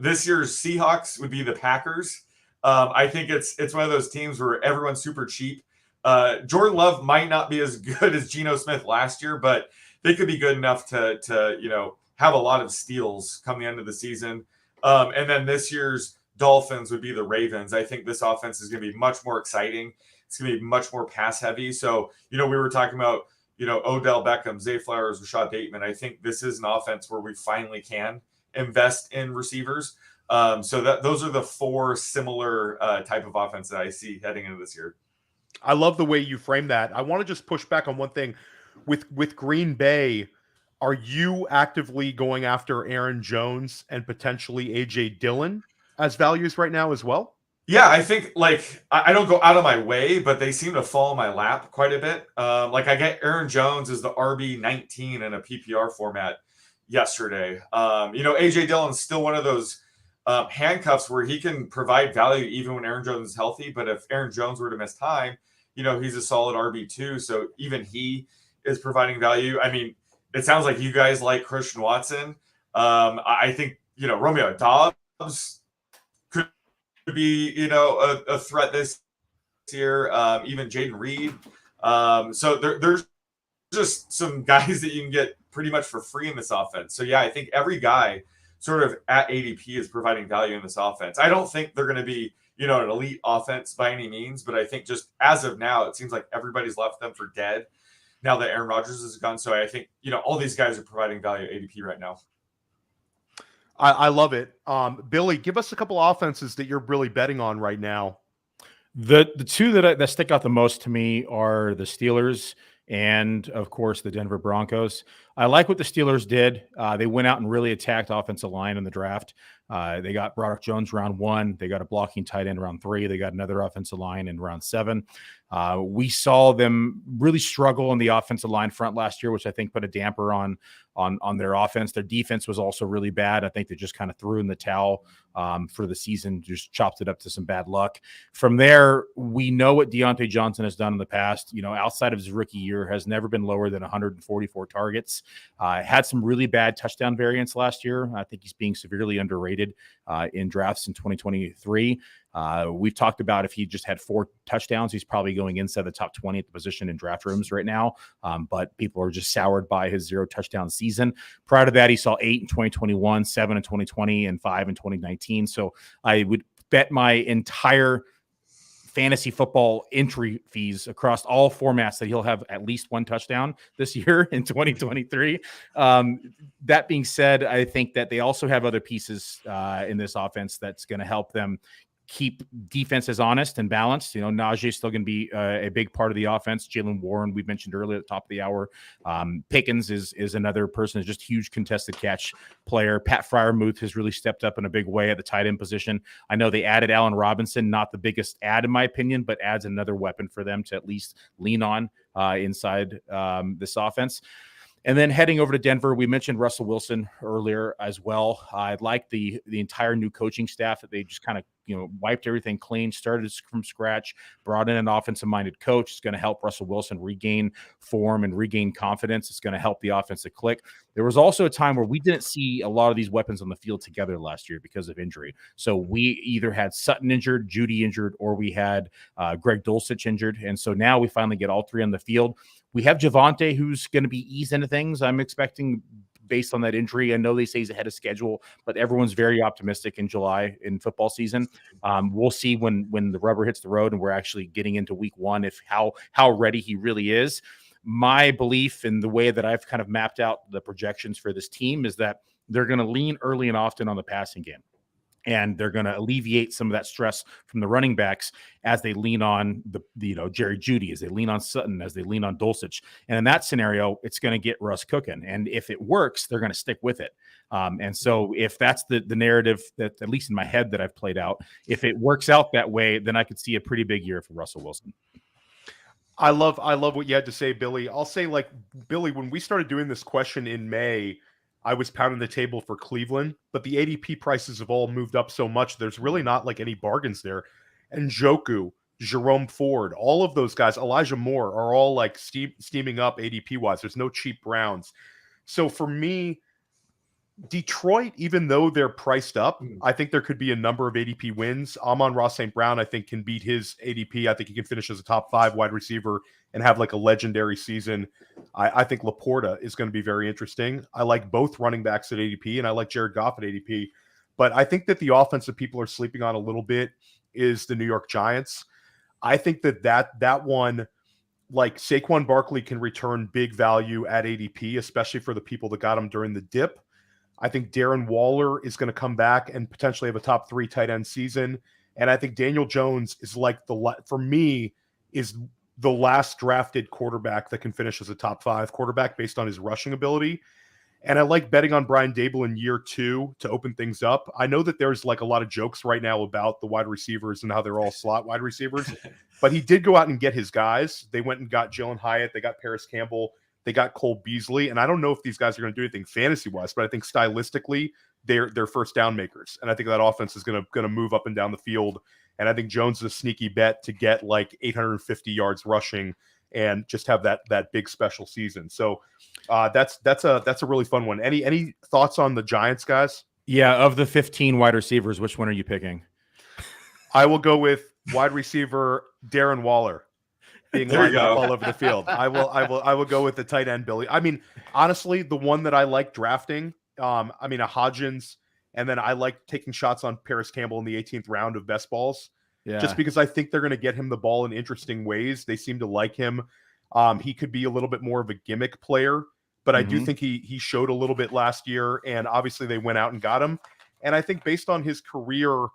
[SPEAKER 3] This year's Seahawks would be the Packers. I think it's one of those teams where everyone's super cheap. Jordan Love might not be as good as Geno Smith last year, but they could be good enough to have a lot of steals come the end of the season. And then this year's Dolphins would be the Ravens. I think this offense is going to be much more exciting. It's going to be much more pass heavy. So, we were talking about, Odell Beckham, Zay Flowers, Rashad Bateman. I think this is an offense where we finally can invest in receivers. So those are the 4 similar type of offense that I see heading into this year.
[SPEAKER 1] I love the way you frame that. I want to just push back on one thing. With Green Bay, are you actively going after Aaron Jones and potentially A.J. Dillon as values right now as well?
[SPEAKER 3] Yeah, I think I don't go out of my way, but they seem to fall in my lap quite a bit. I get Aaron Jones as the RB19 in a PPR format yesterday. A.J. Dillon's still one of those handcuffs where he can provide value even when Aaron Jones is healthy. But if Aaron Jones were to miss time, he's a solid RB2. So even he is providing value. I mean, it sounds like you guys like Christian Watson. I think, Romeo Doubs could be, a threat this year. Even Jaden Reed. So there's just some guys that you can get pretty much for free in this offense. So, yeah, I think every guy sort of at ADP is providing value in this offense. I don't think they're going to be, an elite offense by any means, but I think just as of now, it seems like everybody's left them for dead now that Aaron Rodgers is gone. So I think, all these guys are providing value at ADP right now.
[SPEAKER 1] I love it. Billy, give us a couple offenses that you're really betting on right now.
[SPEAKER 2] The 2 that stick out the most to me are the Steelers and, of course, the Denver Broncos. I like what the Steelers did. They went out and really attacked offensive line in the draft. They got Broderick Jones round 1. They got a blocking tight end round 3. They got another offensive line in round 7. We saw them really struggle on the offensive line front last year, which I think put a damper on their offense. Their defense was also really bad. I think they just kind of threw in the towel for the season, just chopped it up to some bad luck. From there, we know what Deontay Johnson has done in the past. Outside of his rookie year, has never been lower than 144 targets. Had some really bad touchdown variance last year. I think he's being severely underrated. underrated in drafts in 2023. We've talked about if he just had 4 touchdowns, he's probably going inside the top 20 at the position in draft rooms right now. But people are just soured by his 0 touchdown season. Prior to that, he saw 8 in 2021, 7 in 2020, and 5 in 2019. So I would bet my entire fantasy football entry fees across all formats that he'll have at least 1 touchdown this year in 2023. That being said, I think that they also have other pieces in this offense that's going to help them keep defenses honest and balanced. Najee is still going to be a big part of the offense. Jaylen Warren, we mentioned earlier at the top of the hour. Pickens is another person who's just huge contested catch player. Pat Freiermuth has really stepped up in a big way at the tight end position. I know they added Allen Robinson, not the biggest add in my opinion, but adds another weapon for them to at least lean on inside this offense. And then heading over to Denver, we mentioned Russell Wilson earlier as well. I like the entire new coaching staff that they just kind of wiped everything clean, started from scratch, brought in an offensive-minded coach. It's going to help Russell Wilson regain form and regain confidence. It's going to help the offense to click. There was also a time where we didn't see a lot of these weapons on the field together last year because of injury. So we either had Sutton injured, Jeudy injured, or we had Greg Dulcich injured. And so now we finally get all 3 on the field. We have Javonte, who's going to be eased into things. I'm expecting based on that injury. I know they say he's ahead of schedule, but everyone's very optimistic in July in football season. We'll see when the rubber hits the road and we're actually getting into week 1 if how ready he really is. My belief in the way that I've kind of mapped out the projections for this team is that they're going to lean early and often on the passing game. And they're going to alleviate some of that stress from the running backs as they lean on Jerry Jeudy, as they lean on Sutton, as they lean on Dulcich. And in that scenario, it's going to get Russ cooking. And if it works, they're going to stick with it. And so if that's the narrative that, at least in my head, that I've played out, if it works out that way, then I could see a pretty big year for Russell Wilson.
[SPEAKER 1] I love what you had to say, Billy. I'll say, Billy, when we started doing this question in May, I was pounding the table for Cleveland, but the ADP prices have all moved up so much. There's really not any bargains there. And Njoku, Jerome Ford, all of those guys, Elijah Moore, are all steaming up ADP wise. There's no cheap Browns. So for me, Detroit, even though they're priced up, I think there could be a number of ADP wins. Amon-Ra St. Brown, I think, can beat his ADP. I think he can finish as a top 5 wide receiver and have a legendary season. I think Laporta is going to be very interesting. I like both running backs at ADP, and I like Jared Goff at ADP. But I think that the offense that people are sleeping on a little bit is the New York Giants. I think that one, Saquon Barkley can return big value at ADP, especially for the people that got him during the dip. I think Darren Waller is going to come back and potentially have a top 3 tight end season. And I think Daniel Jones is for me, is the last drafted quarterback that can finish as a top 5 quarterback based on his rushing ability. And I like betting on Brian Dable in year 2 to open things up. I know that there's a lot of jokes right now about the wide receivers and how they're all slot wide receivers, but he did go out and get his guys. They went and got Jalen Hyatt. They got Paris Campbell. They got Cole Beasley, and I don't know if these guys are going to do anything fantasy-wise, but I think stylistically they're first down makers, and I think that offense is going to move up and down the field. And I think Jones is a sneaky bet to get 850 yards rushing and just have that big special season. So that's a really fun one. Any thoughts on the Giants, guys?
[SPEAKER 2] Yeah, of the 15 wide receivers, which one are you picking?
[SPEAKER 1] I will go with wide receiver Darren Waller. Being lined up all over the field. I will go with the tight end, Billy. I mean, honestly, the one that I like drafting, a Hodgins, and then I like taking shots on Paris Campbell in the 18th round of best balls. Yeah. Just because I think they're going to get him the ball in interesting ways. They seem to like him. He could be a little bit more of a gimmick player, but I do think he showed a little bit last year, and obviously they went out and got him. And I think based on his career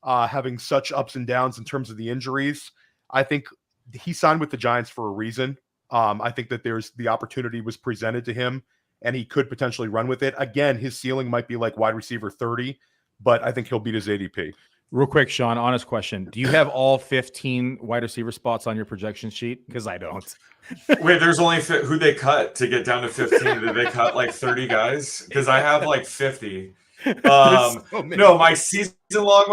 [SPEAKER 1] having such ups and downs in terms of the injuries, I think he signed with the Giants for a reason. I think that the opportunity was presented to him and he could potentially run with it. Again, his ceiling might be wide receiver 30, but I think he'll beat his ADP.
[SPEAKER 2] Real quick, Sean, honest question. Do you have all 15 wide receiver spots on your projection sheet? Because I don't.
[SPEAKER 3] Wait, there's only who they cut to get down to 15. Did they cut 30 guys? Because I have 50. No, my season long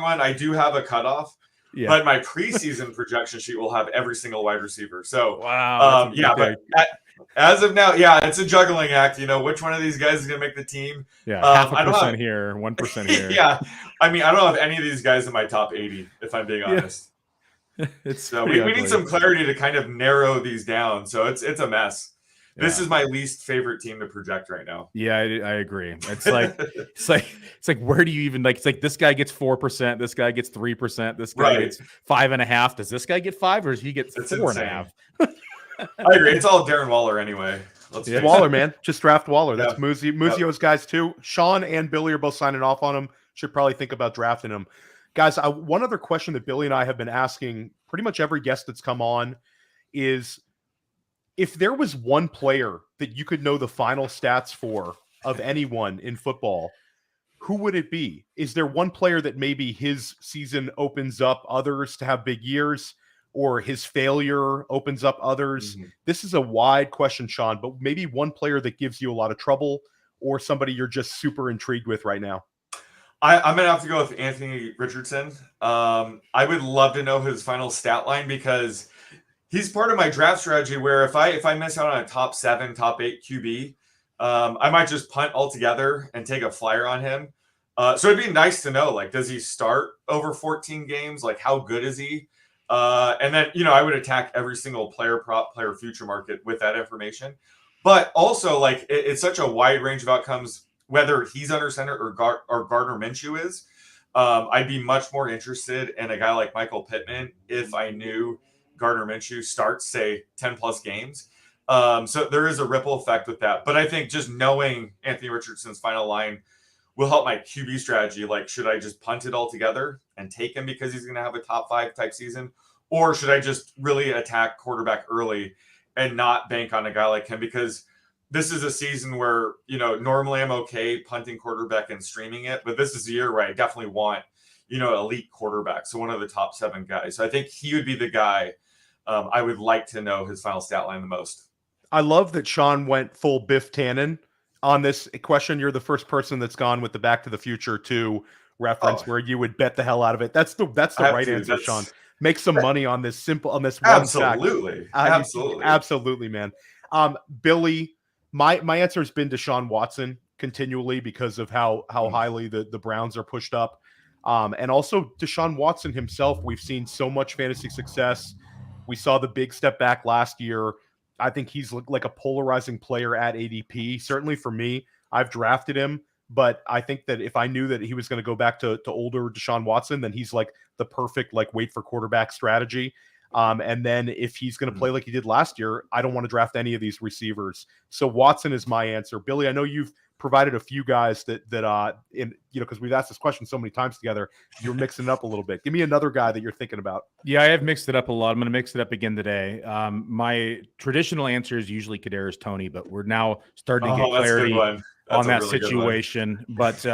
[SPEAKER 3] one, I do have a cutoff. Yeah. But my preseason projection sheet will have every single wide receiver. So,
[SPEAKER 2] wow.
[SPEAKER 3] but As of now, yeah, it's a juggling act. Which one of these guys is going to make the team?
[SPEAKER 2] Yeah,
[SPEAKER 3] I don't
[SPEAKER 2] 0.5% here, 1% here.
[SPEAKER 3] Yeah, I don't have any of these guys in my top 80, if I'm being honest.
[SPEAKER 2] So
[SPEAKER 3] we need some clarity to kind of narrow these down. So it's a mess. This is my least favorite team to project right now.
[SPEAKER 2] Yeah, I agree. It's like where do you even like? It's like this guy gets 4%, this guy gets 3%, this guy gets 5.5. Does this guy get 5 or does he get 4.5?
[SPEAKER 3] I agree. It's all Darren Waller anyway.
[SPEAKER 1] Waller, man. Just draft Waller. That's Muzio's guys too. Sean and Billy are both signing off on him. Should probably think about drafting him. Guys, one other question that Billy and I have been asking pretty much every guest that's come on is if there was one player that you could know the final stats for of anyone in football, who would it be? Is there one player that maybe his season opens up others to have big years, or his failure opens up others? Mm-hmm. This is a wide question, Sean, but maybe one player that gives you a lot of trouble, or somebody you're just super intrigued with right now.
[SPEAKER 3] I'm going to have to go with Anthony Richardson. I would love to know his final stat line because he's part of my draft strategy where if I miss out on a top 7, top 8 QB, I might just punt altogether and take a flyer on him. So it'd be nice to know, like, does he start over 14 games? Like, how good is he? And then, I would attack every single player prop, player future market with that information. But also, like, it's such a wide range of outcomes, whether he's under center or Gardner Minshew is. I'd be much more interested in a guy like Michael Pittman if I knew Gardner Minshew starts, say, 10-plus games. So there is a ripple effect with that. But I think just knowing Anthony Richardson's final line will help my QB strategy. Like, should I just punt it all together and take him because he's going to have a top 5 type season? Or should I just really attack quarterback early and not bank on a guy like him? Because this is a season where, normally I'm okay punting quarterback and streaming it. But this is a year where I definitely want, elite quarterback. So one of the top 7 guys. So I think he would be the guy I would like to know his final stat line the most.
[SPEAKER 1] I love that Sean went full Biff Tannen on this question. You're the first person that's gone with the Back to the Future 2 reference where you would bet the hell out of it. That's the right answer, Sean. Make some money on this one
[SPEAKER 3] absolutely.
[SPEAKER 1] Fact. Absolutely, man. Billy, my answer has been Deshaun Watson continually because of how highly the Browns are pushed up. And also Deshaun Watson himself, we've seen so much fantasy success. We saw the big step back last year. I think he's like a polarizing player at ADP. Certainly for me, I've drafted him, but I think that if I knew that he was going to go back to older Deshaun Watson, then he's like the perfect wait for quarterback strategy. And then if he's going to play like he did last year, I don't want to draft any of these receivers. So Watson is my answer. Billy, I know you've provided a few guys that because we've asked this question so many times together, you're mixing it up a little bit. Give me another guy that you're thinking about.
[SPEAKER 2] Yeah, I have mixed it up a lot. I'm going to mix it up again today. My traditional answer is usually Kadarius Toney, but we're now starting to get clarity on that really situation. But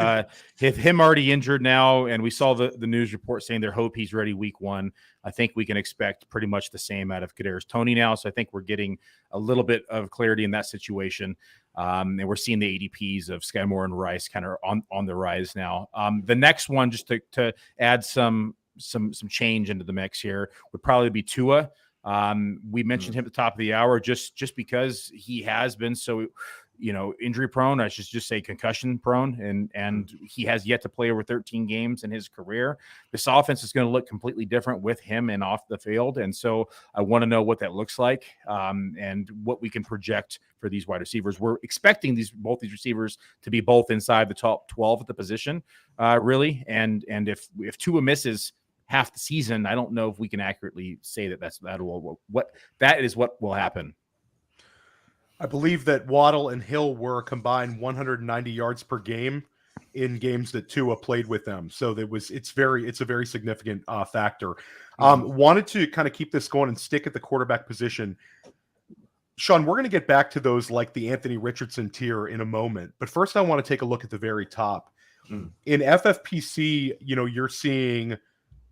[SPEAKER 2] if him already injured now, and we saw the news report saying they hope he's ready week 1, I think we can expect pretty much the same out of Kadarius Toney now. So I think we're getting a little bit of clarity in that situation. And we're seeing the ADPs of Sky Moore and Rice kind of on the rise now. The next one, just to add some change into the mix here, would probably be Tua. We mentioned him at the top of the hour just because he has been so injury prone. I should just say concussion prone, and he has yet to play over 13 games in his career. This offense is going to look completely different with him and off the field. And so I want to know what that looks like and what we can project for these wide receivers. We're expecting both these receivers to be both inside the top 12 at the position, really. And if Tua misses half the season, I don't know if we can accurately say that is what will happen.
[SPEAKER 1] I believe that Waddle and Hill were combined 190 yards per game in games that Tua played with them. So it's a very significant factor. Wanted to kind of keep this going and stick at the quarterback position. Sean, we're going to get back to those like the Anthony Richardson tier in a moment. But first I want to take a look at the very top. In FFPC, you're seeing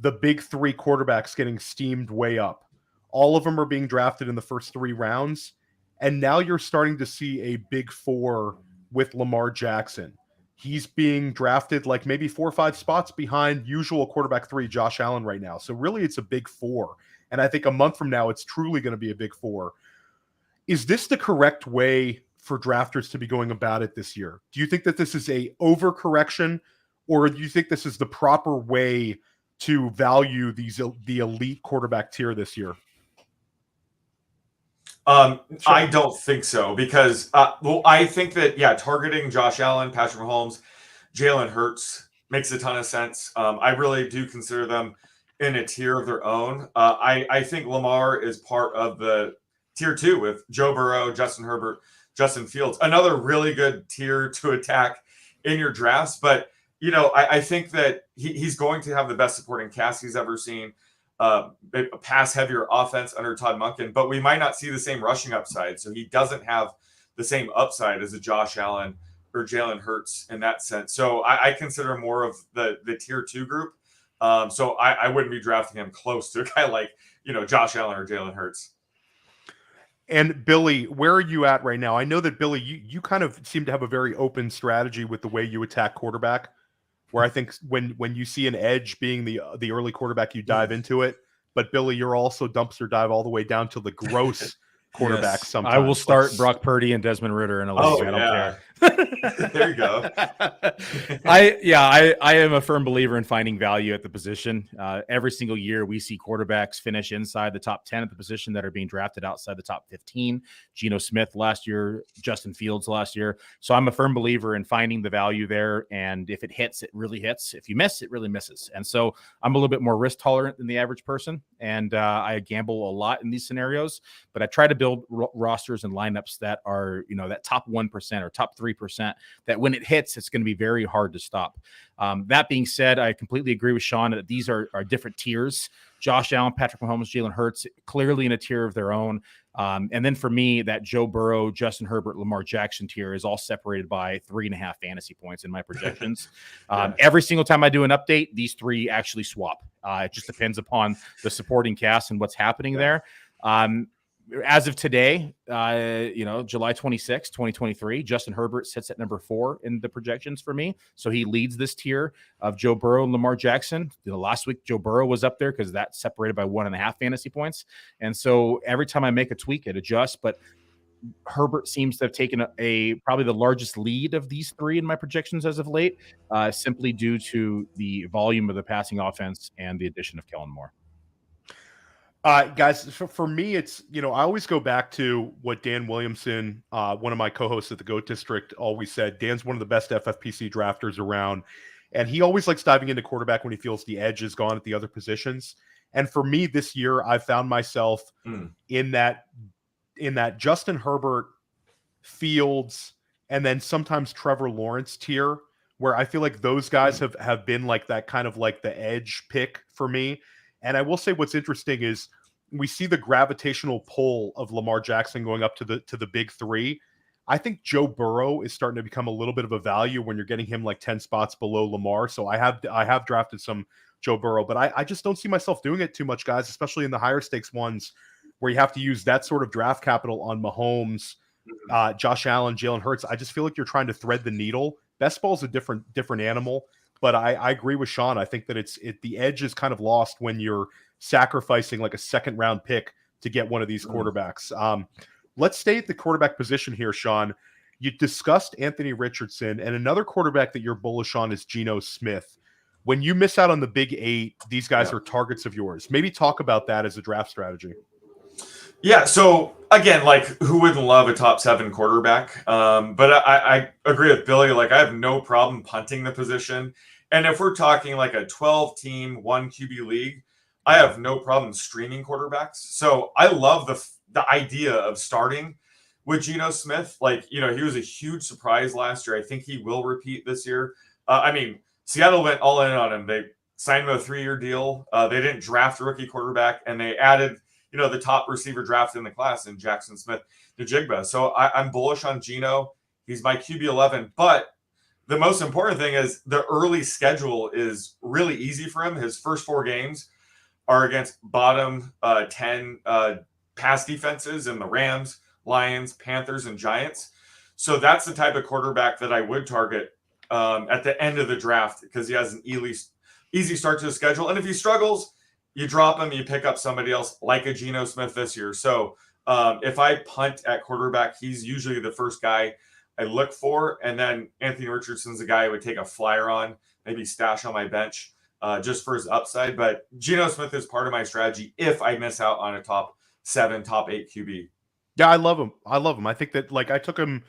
[SPEAKER 1] the big 3 quarterbacks getting steamed way up. All of them are being drafted in the first 3 rounds. And now you're starting to see a big 4 with Lamar Jackson. He's being drafted like maybe 4 or 5 spots behind usual quarterback 3, Josh Allen, right now. So really it's a big 4. And I think a month from now, it's truly going to be a big 4. Is this the correct way for drafters to be going about it this year? Do you think that this is a overcorrection, or do you think this is the proper way to value the elite quarterback tier this year?
[SPEAKER 3] I don't think so because, I think that, targeting Josh Allen, Patrick Mahomes, Jalen Hurts makes a ton of sense. I really do consider them in a tier of their own. I think Lamar is part of the tier 2 with Joe Burrow, Justin Herbert, Justin Fields, another really good tier to attack in your drafts. But, I think that he's going to have the best supporting cast he's ever seen. A pass heavier offense under Todd Monken, but we might not see the same rushing upside. So he doesn't have the same upside as a Josh Allen or Jalen Hurts in that sense. So I consider more of the tier 2 group. So I wouldn't be drafting him close to a guy like, Josh Allen or Jalen Hurts.
[SPEAKER 1] And Billy, where are you at right now? I know that Billy, you kind of seem to have a very open strategy with the way you attack quarterback, where I think when you see an edge being the early quarterback, you dive into it. But Billy, you're also dumpster dive all the way down to the gross quarterback.
[SPEAKER 3] Yes.
[SPEAKER 1] Sometimes
[SPEAKER 2] I will start Brock Purdy and Desmond Ridder in a league. I don't care.
[SPEAKER 3] There you go.
[SPEAKER 2] I am a firm believer in finding value at the position. Every single year we see quarterbacks finish inside the top 10 at the position that are being drafted outside the top 15. Geno Smith last year, Justin Fields last year. So I'm a firm believer in finding the value there. And if it hits, it really hits. If you miss, it really misses. And so I'm a little bit more risk tolerant than the average person. And I gamble a lot in these scenarios, but I try to build rosters and lineups that are, that top 1% or top 3%, that when it hits, it's going to be very hard to stop. That being said, I completely agree with Sean that these are different tiers. Josh Allen, Patrick Mahomes, Jalen Hurts, clearly in a tier of their own. And then for me, that Joe Burrow, Justin Herbert, Lamar Jackson tier is all separated by 3.5 fantasy points in my projections. Every single time I do an update, these three actually swap. It just depends upon the supporting cast and what's happening there. As of today, July 26, 2023, Justin Herbert sits at number 4 in the projections for me. So he leads this tier of Joe Burrow and Lamar Jackson. Last week, Joe Burrow was up there because that's separated by 1.5 fantasy points. And so every time I make a tweak, it adjusts. But Herbert seems to have taken probably the largest lead of these three in my projections as of late, simply due to the volume of the passing offense and the addition of Kellen Moore.
[SPEAKER 1] Guys, for me, it's, I always go back to what Dan Williamson, one of my co-hosts at the GOAT District, always said. Dan's one of the best FFPC drafters around, and he always likes diving into quarterback when he feels the edge is gone at the other positions. And for me this year, I found myself in that Justin Herbert, Fields, and then sometimes Trevor Lawrence tier, where I feel like those guys have been like that kind of like the edge pick for me. And I will say what's interesting is we see the gravitational pull of Lamar Jackson going up to the big three. I think Joe Burrow is starting to become a little bit of a value when you're getting him like 10 spots below Lamar. So I have drafted some Joe Burrow, but I just don't see myself doing it too much, guys, especially in the higher stakes ones where you have to use that sort of draft capital on Mahomes, Josh Allen, Jalen Hurts. I just feel like you're trying to thread the needle. Best ball is a different animal. But I agree with Sean. I think that the edge is kind of lost when you're sacrificing like a second round pick to get one of these quarterbacks. Let's stay at the quarterback position here, Sean. You discussed Anthony Richardson, and another quarterback that you're bullish on is Geno Smith. When you miss out on the big 8, these guys are targets of yours. Maybe talk about that as a draft strategy.
[SPEAKER 3] Yeah, so again, like, who wouldn't love a top 7 quarterback? But I agree with Billy. Like, I have no problem punting the position. And if we're talking like a 12-team, 1 QB league, I have no problem streaming quarterbacks. So I love the idea of starting with Geno Smith. Like, he was a huge surprise last year. I think he will repeat this year. Seattle went all in on him. They signed him a 3-year deal. They didn't draft a rookie quarterback, and they added the top receiver drafted in the class in Jackson Smith-Njigba. So I'm bullish on Geno. He's my QB 11. But the most important thing is the early schedule is really easy for him. His first 4 games are against bottom 10 pass defenses in the Rams, Lions, Panthers, and Giants. So that's the type of quarterback that I would target at the end of the draft because he has an easy start to the schedule. And if he struggles, you drop him, you pick up somebody else like a Geno Smith this year. So If I punt at quarterback, he's usually the first guy I look for. And then Anthony Richardson's a guy I would take a flyer on, maybe stash on my bench just for his upside. But Geno Smith is part of my strategy if I miss out on a top 7, top 8 QB.
[SPEAKER 1] Yeah, I love him. I think that, like, I took him,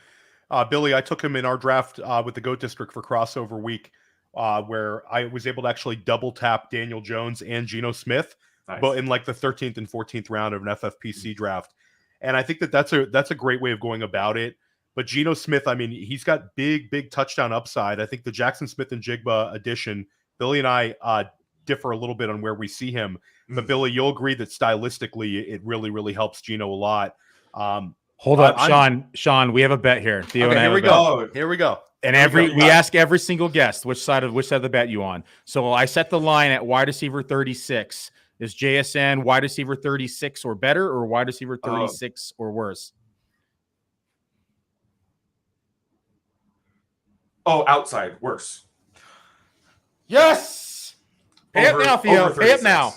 [SPEAKER 1] Billy, I took him in our draft with the GOAT District for crossover week, where I was able to actually double tap Daniel Jones and Geno Smith,
[SPEAKER 3] Nice.
[SPEAKER 1] but in like the 13th and 14th round of an FFPC draft. And I think that that's a great way of going about it. But Geno Smith, I mean, he's got big touchdown upside. I think the Jackson Smith and Jigba addition, Billy and I differ a little bit on where we see him. But Billy, you'll agree that stylistically, it really helps Geno a lot.
[SPEAKER 2] Hold up, Sean. We have a bet here. Theo and I
[SPEAKER 1] here we go. Here we go.
[SPEAKER 2] And we ask every single guest which side of the bet you on. So I set the line at wide receiver 36. Is JSN wide receiver 36 or better, or wide receiver 36 or worse?
[SPEAKER 3] Oh, outside, worse.
[SPEAKER 2] Yes. Pay it now, Theo. Pay it now.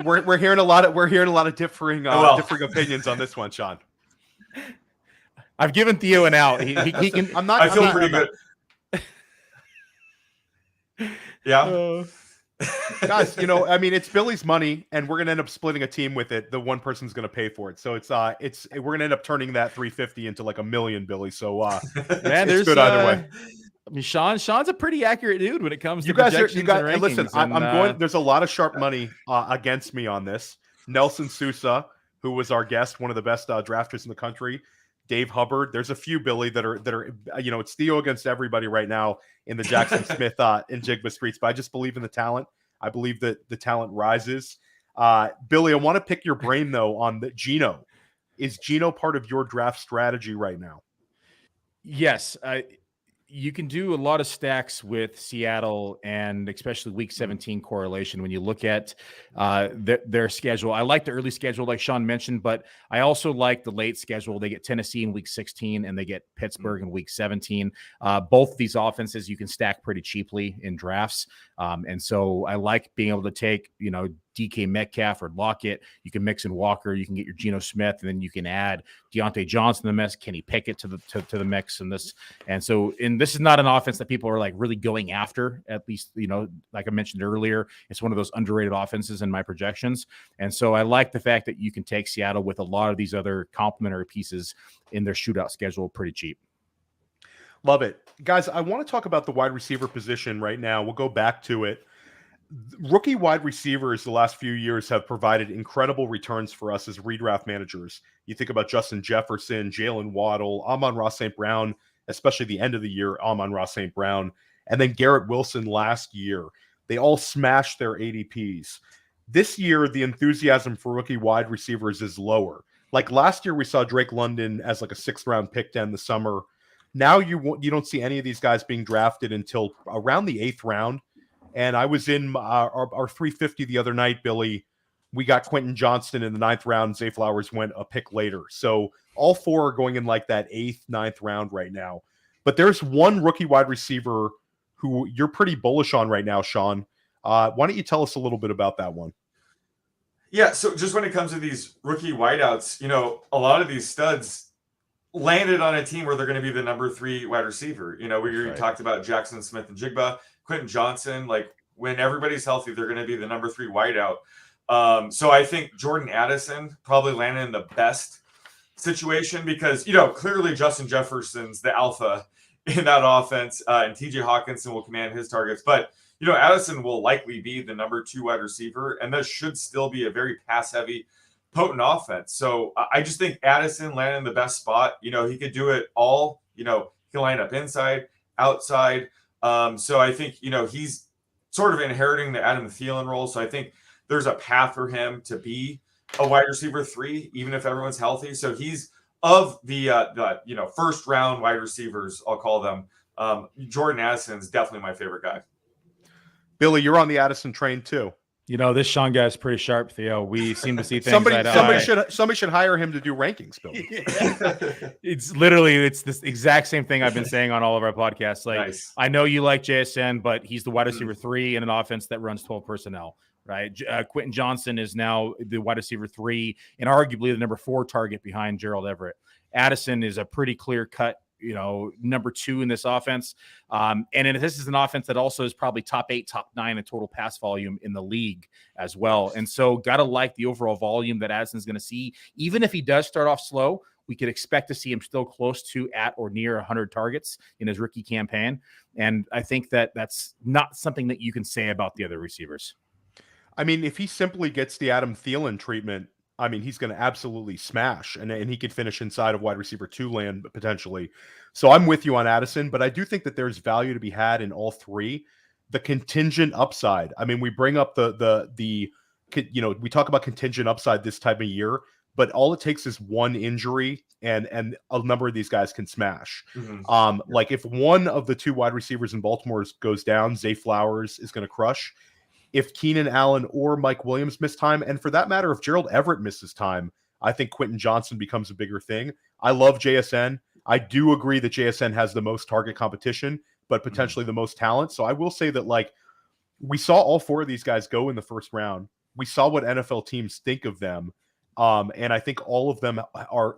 [SPEAKER 1] We're hearing a lot of differing opinions on this one, Sean.
[SPEAKER 2] I've given Theo an out. He can.
[SPEAKER 3] I feel pretty good. Yeah.
[SPEAKER 1] Guys, I mean, it's Billy's money, and we're gonna end up splitting a team with it. The one person's gonna pay for it, so we're gonna end up turning that 350 into like $1 million, Billy. So
[SPEAKER 2] man,
[SPEAKER 1] it's good either way.
[SPEAKER 2] I mean, Sean's a pretty accurate dude when it comes to
[SPEAKER 1] projections
[SPEAKER 2] and rankings.
[SPEAKER 1] Listen, I'm going. There's a lot of sharp money against me on this. Nelson Sousa, who was our guest, one of the best drafters in the country. Dave Hubbard. There's a few, Billy, that are it's Theo against everybody right now in the Jackson Smith and Jigba streets. But I just believe in the talent. I believe that the talent rises. Billy, I want to pick your brain though on the Geno. Is Geno part of your draft strategy right now?
[SPEAKER 2] Yes. You can do a lot of stacks with Seattle, and especially week 17 correlation when you look at their schedule. I like the early schedule, like Sean mentioned, but I also like the late schedule. They get Tennessee in week 16 and they get Pittsburgh in week 17. Both these offenses you can stack pretty cheaply in drafts. And so I like being able to take, DK Metcalf or Lockett. You can mix in Walker. You can get your Geno Smith, and then you can add Deontay Johnson to the mix, Kenny Pickett to the mix, and this. And so, this is not an offense that people are like really going after. At least, like I mentioned earlier, it's one of those underrated offenses in my projections. And so, I like the fact that you can take Seattle with a lot of these other complementary pieces in their shootout schedule pretty cheap.
[SPEAKER 1] Love it, guys. I want to talk about the wide receiver position right now. We'll go back to it. Rookie wide receivers the last few years have provided incredible returns for us as redraft managers. You think about Justin Jefferson, Jalen Waddle, Amon-Ra St. Brown, especially the end of the year, Amon-Ra St. Brown, and then Garrett Wilson last year. They all smashed their ADPs. This year, the enthusiasm for rookie wide receivers is lower. Like last year, we saw Drake London as like a 6th round pick to end the summer. Now you don't see any of these guys being drafted until around the 8th round. And I was in our 350 the other night, Billy. We got Quentin Johnston in the 9th round. Zay Flowers went a pick later. So all 4 are going in like that 8th, 9th round right now. But there's one rookie wide receiver who you're pretty bullish on right now, Sean. Why don't you tell us a little bit about that one?
[SPEAKER 3] Yeah, so just when it comes to these rookie wideouts, a lot of these studs landed on a team where they're going to be the number 3 wide receiver. We talked about Jackson Smith and Jigba. Quentin Johnson, like when everybody's healthy, they're going to be the number 3 wideout. So I think Jordan Addison probably landed in the best situation because, clearly Justin Jefferson's the alpha in that offense, and TJ Hawkinson will command his targets. But, Addison will likely be the number 2 wide receiver, and this should still be a very pass-heavy, potent offense. So I just think Addison landed in the best spot. He could do it all. He can line up inside, outside. So I think, he's sort of inheriting the Adam Thielen role. So I think there's a path for him to be a wide receiver 3, even if everyone's healthy. So he's of the first round wide receivers, I'll call them. Jordan Addison is definitely my favorite guy.
[SPEAKER 1] Billy, you're on the Addison train too.
[SPEAKER 2] You know, this Sean guy is pretty sharp, Theo. We seem to see things
[SPEAKER 1] somebody should hire him to do rankings, Bill.
[SPEAKER 2] It's this exact same thing I've been saying on all of our podcasts. Like,
[SPEAKER 3] Nice.
[SPEAKER 2] I know you like JSN, but he's the wide receiver 3 in an offense that runs 12 personnel, right? Quentin Johnson is now the wide receiver 3 and arguably the number 4 target behind Gerald Everett. Addison is a pretty clear cut, number 2 in this offense. This is an offense that also is probably top 8, top 9 in total pass volume in the league as well. And so got to like the overall volume that Addison's going to see. Even if he does start off slow, we could expect to see him still close to at or near 100 targets in his rookie campaign. And I think that that's not something that you can say about the other receivers.
[SPEAKER 1] I mean, if he simply gets the Adam Thielen treatment, I mean, he's going to absolutely smash, and he could finish inside of wide receiver 2 land potentially. So I'm with you on Addison, but I do think that there's value to be had in all 3. The contingent upside. I mean, we bring up we talk about contingent upside this time of year, but all it takes is one injury, and a number of these guys can smash. Mm-hmm. Like if one of the 2 wide receivers in Baltimore goes down, Zay Flowers is going to crush. If Keenan Allen or Mike Williams miss time, and for that matter, if Gerald Everett misses time, I think Quentin Johnson becomes a bigger thing. I love JSN. I do agree that JSN has the most target competition, but potentially the most talent. So I will say that, like, we saw all 4 of these guys go in the first round. We saw what NFL teams think of them. And I think all of them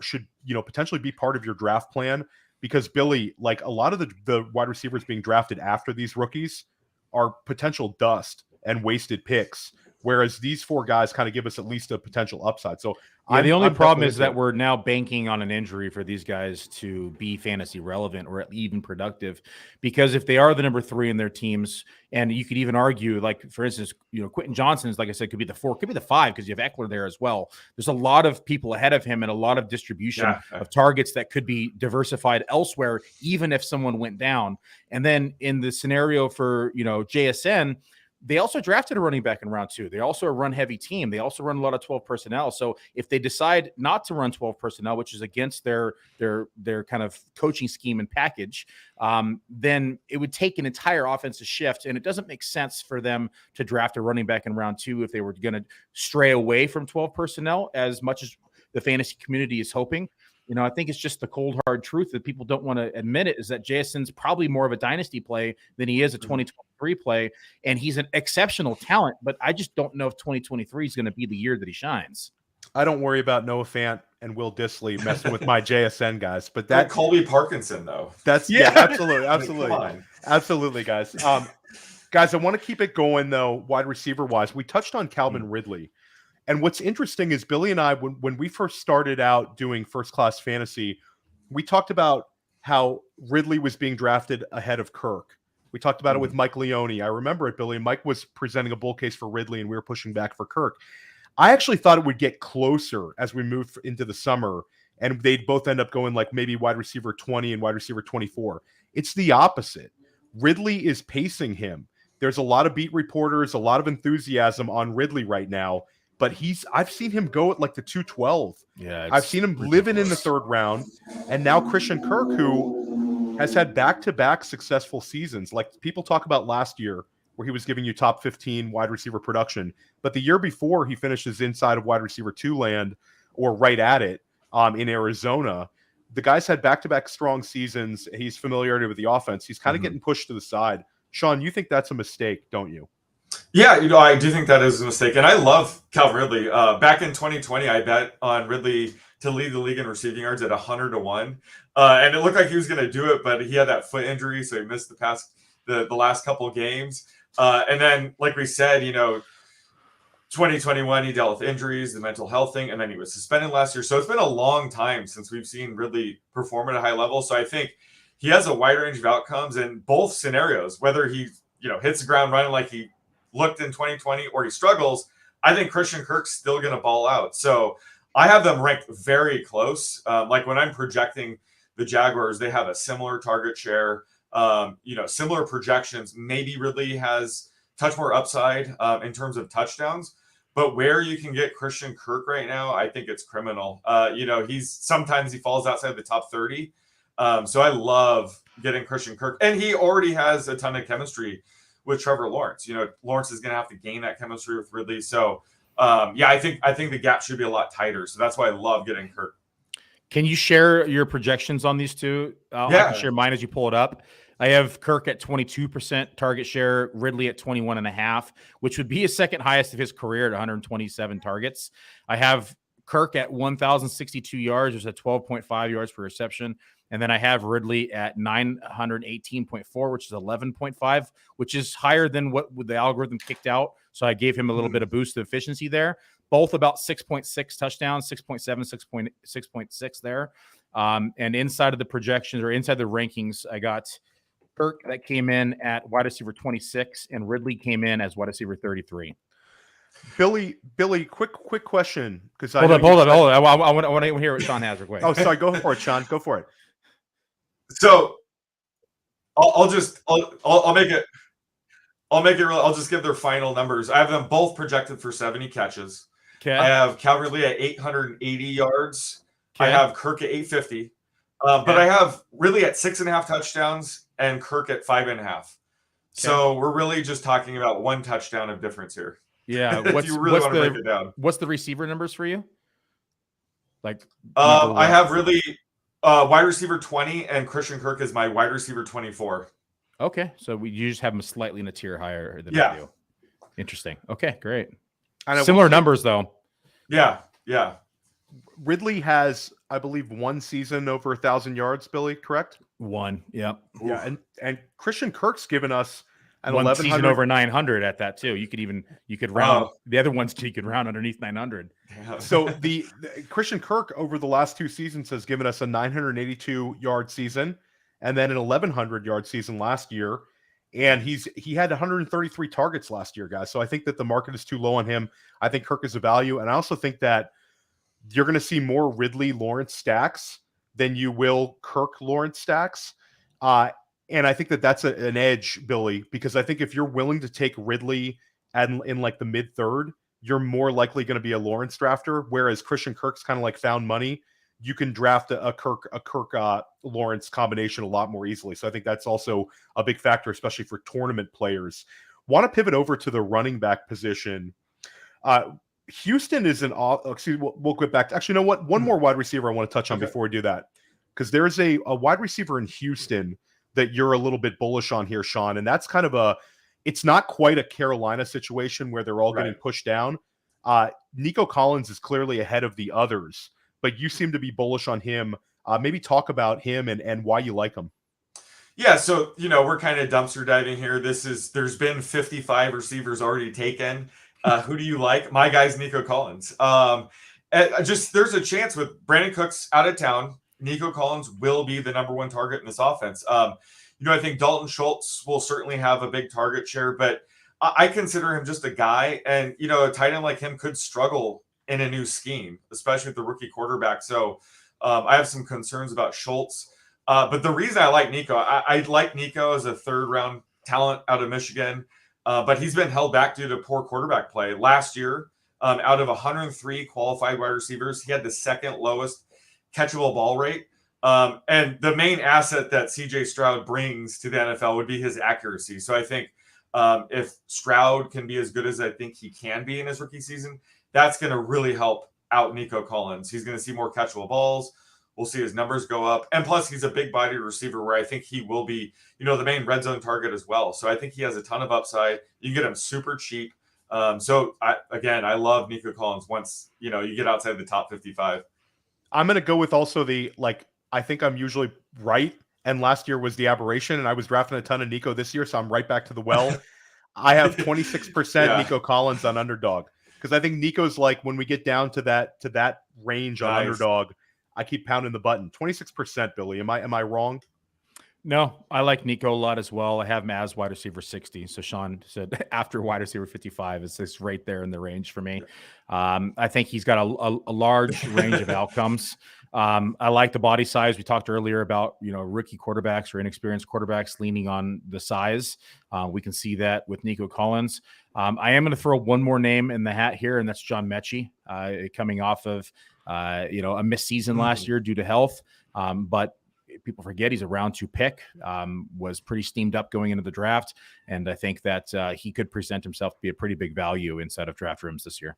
[SPEAKER 1] should potentially be part of your draft plan, because Billy, like a lot of the wide receivers being drafted after these rookies are potential dust and wasted picks, whereas these 4 guys kind of give us at least a potential upside. So
[SPEAKER 2] the only problem is that we're now banking on an injury for these guys to be fantasy relevant or even productive, because if they are the number 3 in their teams, and you could even argue, like, for instance, Quentin Johnson's, like I said, could be the 4, could be the 5, because you have Eckler there as well. There's a lot of people ahead of him and a lot of distribution of targets that could be diversified elsewhere, even if someone went down. And then in the scenario for, JSN, they also drafted a running back in round 2. They also a run-heavy team. They also run a lot of 12 personnel. So if they decide not to run 12 personnel, which is against their kind of coaching scheme and package, then it would take an entire offensive shift, and it doesn't make sense for them to draft a running back in round 2 if they were going to stray away from 12 personnel as much as the fantasy community is hoping. I think it's just the cold, hard truth that people don't want to admit it, is that Jason's probably more of a dynasty play than he is a 2023 play. And he's an exceptional talent, but I just don't know if 2023 is going to be the year that he shines.
[SPEAKER 1] I don't worry about Noah Fant and Will Dissly messing with my JSN guys, but that
[SPEAKER 3] Colby Parkinson, though.
[SPEAKER 1] That's absolutely, guys. Guys, I want to keep it going though, wide receiver wise. We touched on Calvin Ridley. And what's interesting is Billy and I, when we first started out doing First Class Fantasy, we talked about how Ridley was being drafted ahead of Kirk. We talked about it with Mike Leone. I remember it, Billy. Mike was presenting a bull case for Ridley, and we were pushing back for Kirk. I actually thought it would get closer as we moved into the summer, and they'd both end up going like maybe wide receiver 20 and wide receiver 24. It's the opposite. Ridley is pacing him. There's a lot of beat reporters, a lot of enthusiasm on Ridley right now. But I've seen him go at like the 212.
[SPEAKER 2] Yeah,
[SPEAKER 1] I've seen him living in the 3rd round. And now Christian Kirk, who has had back-to-back successful seasons. Like people talk about last year where he was giving you top 15 wide receiver production. But the year before, he finishes inside of wide receiver 2 land or right at it in Arizona. The guy's had back-to-back strong seasons. He's familiarity with the offense. He's kind of getting pushed to the side. Sean, you think that's a mistake, don't you?
[SPEAKER 3] Yeah, I do think that is a mistake. And I love Calvin Ridley. Back in 2020, I bet on Ridley to lead the league in receiving yards at 100-1. And it looked like he was going to do it, but he had that foot injury, so he missed the last couple of games. And then, like we said, 2021, he dealt with injuries, the mental health thing, and then he was suspended last year. So it's been a long time since we've seen Ridley perform at a high level. So I think he has a wide range of outcomes in both scenarios, whether he hits the ground running like he looked in 2020 or he struggles. I think Christian Kirk's still going to ball out. So I have them ranked very close. Like when I'm projecting the Jaguars, they have a similar target share, similar projections. Maybe Ridley has touch more upside in terms of touchdowns, but where you can get Christian Kirk right now, I think it's criminal. Sometimes he falls outside the top 30. So I love getting Christian Kirk, and he already has a ton of chemistry with Trevor Lawrence. Lawrence is going to have to gain that chemistry with Ridley. So, I think the gap should be a lot tighter. So that's why I love getting Kirk.
[SPEAKER 2] Can you share your projections on these two? I can share mine as you pull it up. I have Kirk at 22% target share, Ridley at 21.5%, which would be his second highest of his career at 127 targets. I have Kirk at 1,062 yards, which is at 12.5 yards per reception. And then I have Ridley at 918.4, which is 11.5, which is higher than what the algorithm kicked out. So I gave him a little bit of boost of efficiency there. Both about 6.6 touchdowns, 6.7, 6.6 there. And inside of the projections or inside the rankings, I got Kirk that came in at wide receiver 26, and Ridley came in as wide receiver 33.
[SPEAKER 1] Billy, quick question, because
[SPEAKER 2] hold on. I want to hear what Sean has real quick.
[SPEAKER 1] Oh, sorry. Go for it, Sean. Go for it.
[SPEAKER 3] So I'll make it real. I'll just give their final numbers. I have them both projected for 70 catches.
[SPEAKER 2] Okay.
[SPEAKER 3] I have Ridley at 880 yards.
[SPEAKER 2] Okay.
[SPEAKER 3] I have Kirk at 850. But I have Ridley at 6.5 touchdowns and Kirk at 5.5. Okay. So we're really just talking about one touchdown of difference here.
[SPEAKER 2] Yeah.
[SPEAKER 3] If you really want to break it down.
[SPEAKER 2] What's the receiver numbers for you?
[SPEAKER 3] I have Ridley wide receiver 20 and Christian Kirk is my wide receiver 24.
[SPEAKER 2] Okay. So you just have them slightly in a tier higher than I do. Interesting. Okay, great. Similar numbers though.
[SPEAKER 3] Yeah.
[SPEAKER 1] Ridley has, I believe, one season over 1,000 yards, Billy, correct?
[SPEAKER 2] One. Yep.
[SPEAKER 1] Yeah. And Christian Kirk's given us an
[SPEAKER 2] one
[SPEAKER 1] 1,100
[SPEAKER 2] season over 900 at that too. You could round the other ones too. You could round underneath 900.
[SPEAKER 1] So the Christian Kirk over the last two seasons has given us a 982 yard season and then an 1,100 yard season last year. And he had 133 targets last year, guys. So I think that the market is too low on him. I think Kirk is a value. And I also think that you're going to see more Ridley Lawrence stacks than you will Kirk Lawrence stacks. And I think that that's an edge, Billy, because I think if you're willing to take Ridley in like the mid third, you're more likely going to be a Lawrence drafter. Whereas Christian Kirk's kind of like found money. You can draft a Kirk Lawrence combination a lot more easily. So I think that's also a big factor, especially for tournament players. Want to pivot over to the running back position. Houston is we'll get back to, actually, you know what? One more wide receiver I want to touch on before we do that, because there's a wide receiver in Houston that you're a little bit bullish on here, Sean. And that's kind of it's not quite a Carolina situation where they're all getting pushed down. Nico Collins is clearly ahead of the others, but you seem to be bullish on him. Maybe talk about him and why you like him.
[SPEAKER 3] Yeah, so, we're kind of dumpster diving here. There's been 55 receivers already taken. Who do you like? My guy's Nico Collins. There's a chance with Brandon Cooks out of town, Nico Collins will be the number one target in this offense. I think Dalton Schultz will certainly have a big target share, but I consider him just a guy. And, a tight end like him could struggle in a new scheme, especially with the rookie quarterback. So I have some concerns about Schultz. But the reason I like Nico, I like Nico as a third-round talent out of Michigan, but he's been held back due to poor quarterback play. Last year, out of 103 qualified wide receivers, he had the second lowest catchable ball rate. And the main asset that CJ Stroud brings to the NFL would be his accuracy. So I think if Stroud can be as good as I think he can be in his rookie season, that's going to really help out Nico Collins. He's going to see more catchable balls. We'll see his numbers go up. And plus, he's a big-bodied receiver where I think he will be, the main red zone target as well. So I think he has a ton of upside. You can get him super cheap. So I love Nico Collins once, you get outside the top 55.
[SPEAKER 1] I'm going to go with also I think I'm usually right. And last year was the aberration. And I was drafting a ton of Nico this year. So I'm right back to the well. I have 26% Nico Collins on underdog. Because I think Nico's when we get down to that range on underdog, I keep pounding the button. 26%, Billy. Am I wrong?
[SPEAKER 2] No, I like Nico a lot as well. I have him as wide receiver 60. So Sean said after wide receiver 55 is right there in the range for me. I think he's got a large range of outcomes. I like the body size. We talked earlier about, rookie quarterbacks or inexperienced quarterbacks leaning on the size. We can see that with Nico Collins. I am going to throw one more name in the hat here, and that's John Metchie, coming off of, a missed season last year due to health. But people forget he's a round 2 pick, was pretty steamed up going into the draft. And I think that he could present himself to be a pretty big value inside of draft rooms this year.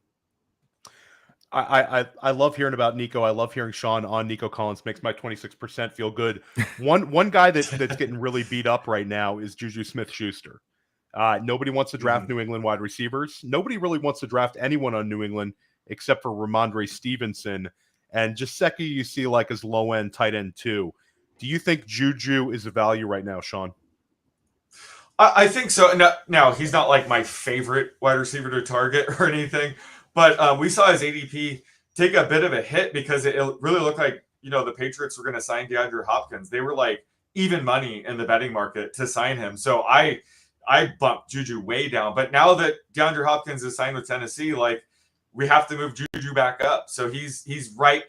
[SPEAKER 1] I love hearing about Nico. I love hearing Sean on Nico Collins. Makes my 26% feel good. One guy that's getting really beat up right now is Juju Smith-Schuster. Nobody wants to draft New England wide receivers. Nobody really wants to draft anyone on New England except for Ramondre Stevenson. And Gesicki you see like as low-end tight end too. Do you think Juju is a value right now, Sean?
[SPEAKER 3] I think so. Now, he's not like my favorite wide receiver to target or anything, but we saw his ADP take a bit of a hit because it really looked like, the Patriots were going to sign DeAndre Hopkins. They were like even money in the betting market to sign him. So I bumped Juju way down. But now that DeAndre Hopkins is signed with Tennessee, like we have to move Juju back up. So he's right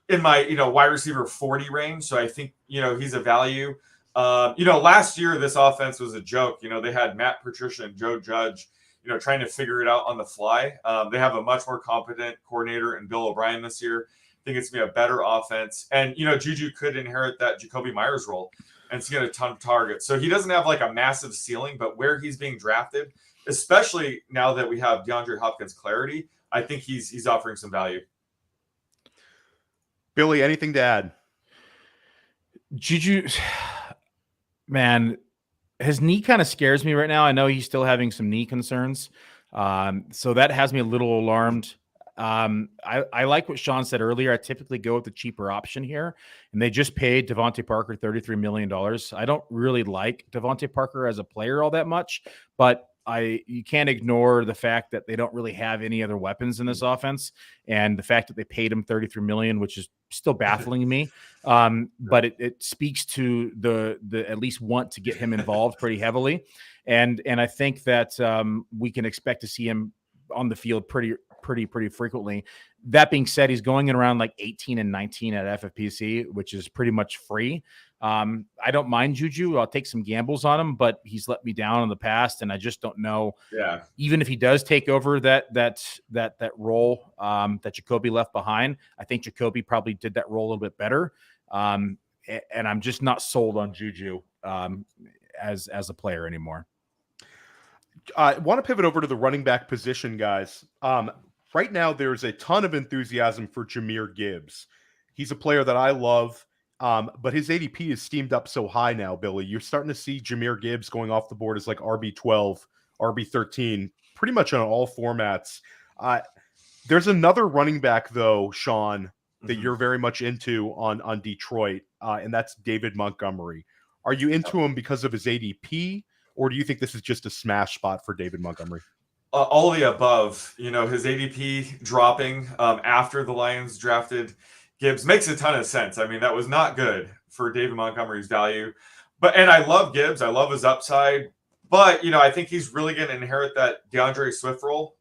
[SPEAKER 3] in my, wide receiver 40 range. So I think, he's a value. Last year, this offense was a joke. They had Matt Patricia and Joe Judge, trying to figure it out on the fly. They have a much more competent coordinator in Bill O'Brien this year. I think it's going to be a better offense. And, Juju could inherit that Jacoby Myers role and see a ton of targets. So he doesn't have like a massive ceiling, but where he's being drafted, especially now that we have DeAndre Hopkins clarity, I think he's offering some value.
[SPEAKER 1] Billy, anything to add?
[SPEAKER 2] Juju, man, his knee kind of scares me right now. I know he's still having some knee concerns. So that has me a little alarmed. I like what Sean said earlier. I typically go with the cheaper option here, and they just paid Davante Parker $33 million. I don't really like Davante Parker as a player all that much, but you can't ignore the fact that they don't really have any other weapons in this offense, and the fact that they paid him $33 million, which is still baffling me. But it speaks to the at least want to get him involved pretty heavily, and I think that we can expect to see him on the field pretty frequently. That being said, he's going in around like 18 and 19 at FFPC, which is pretty much free. I don't mind Juju. I'll take some gambles on him, but he's let me down in the past, and I just don't know.
[SPEAKER 3] Yeah. Even
[SPEAKER 2] if he does take over that role that Jacoby left behind, I think Jacoby probably did that role a little bit better. And I'm just not sold on Juju as a player anymore.
[SPEAKER 1] I want to pivot over to the running back position, guys. Right now, there's a ton of enthusiasm for Jahmyr Gibbs. He's a player that I love, but his ADP is steamed up so high now, Billy. You're starting to see Jahmyr Gibbs going off the board as like RB12, RB13, pretty much on all formats. There's another running back, though, Sean, that you're very much into on Detroit, and that's David Montgomery. Are you into him because of his ADP, or do you think this is just a smash spot for David Montgomery?
[SPEAKER 3] All of the above. His ADP dropping after the Lions drafted Gibbs makes a ton of sense. I mean, that was not good for David Montgomery's value. And I love Gibbs. I love his upside. But, I think he's really going to inherit that DeAndre Swift role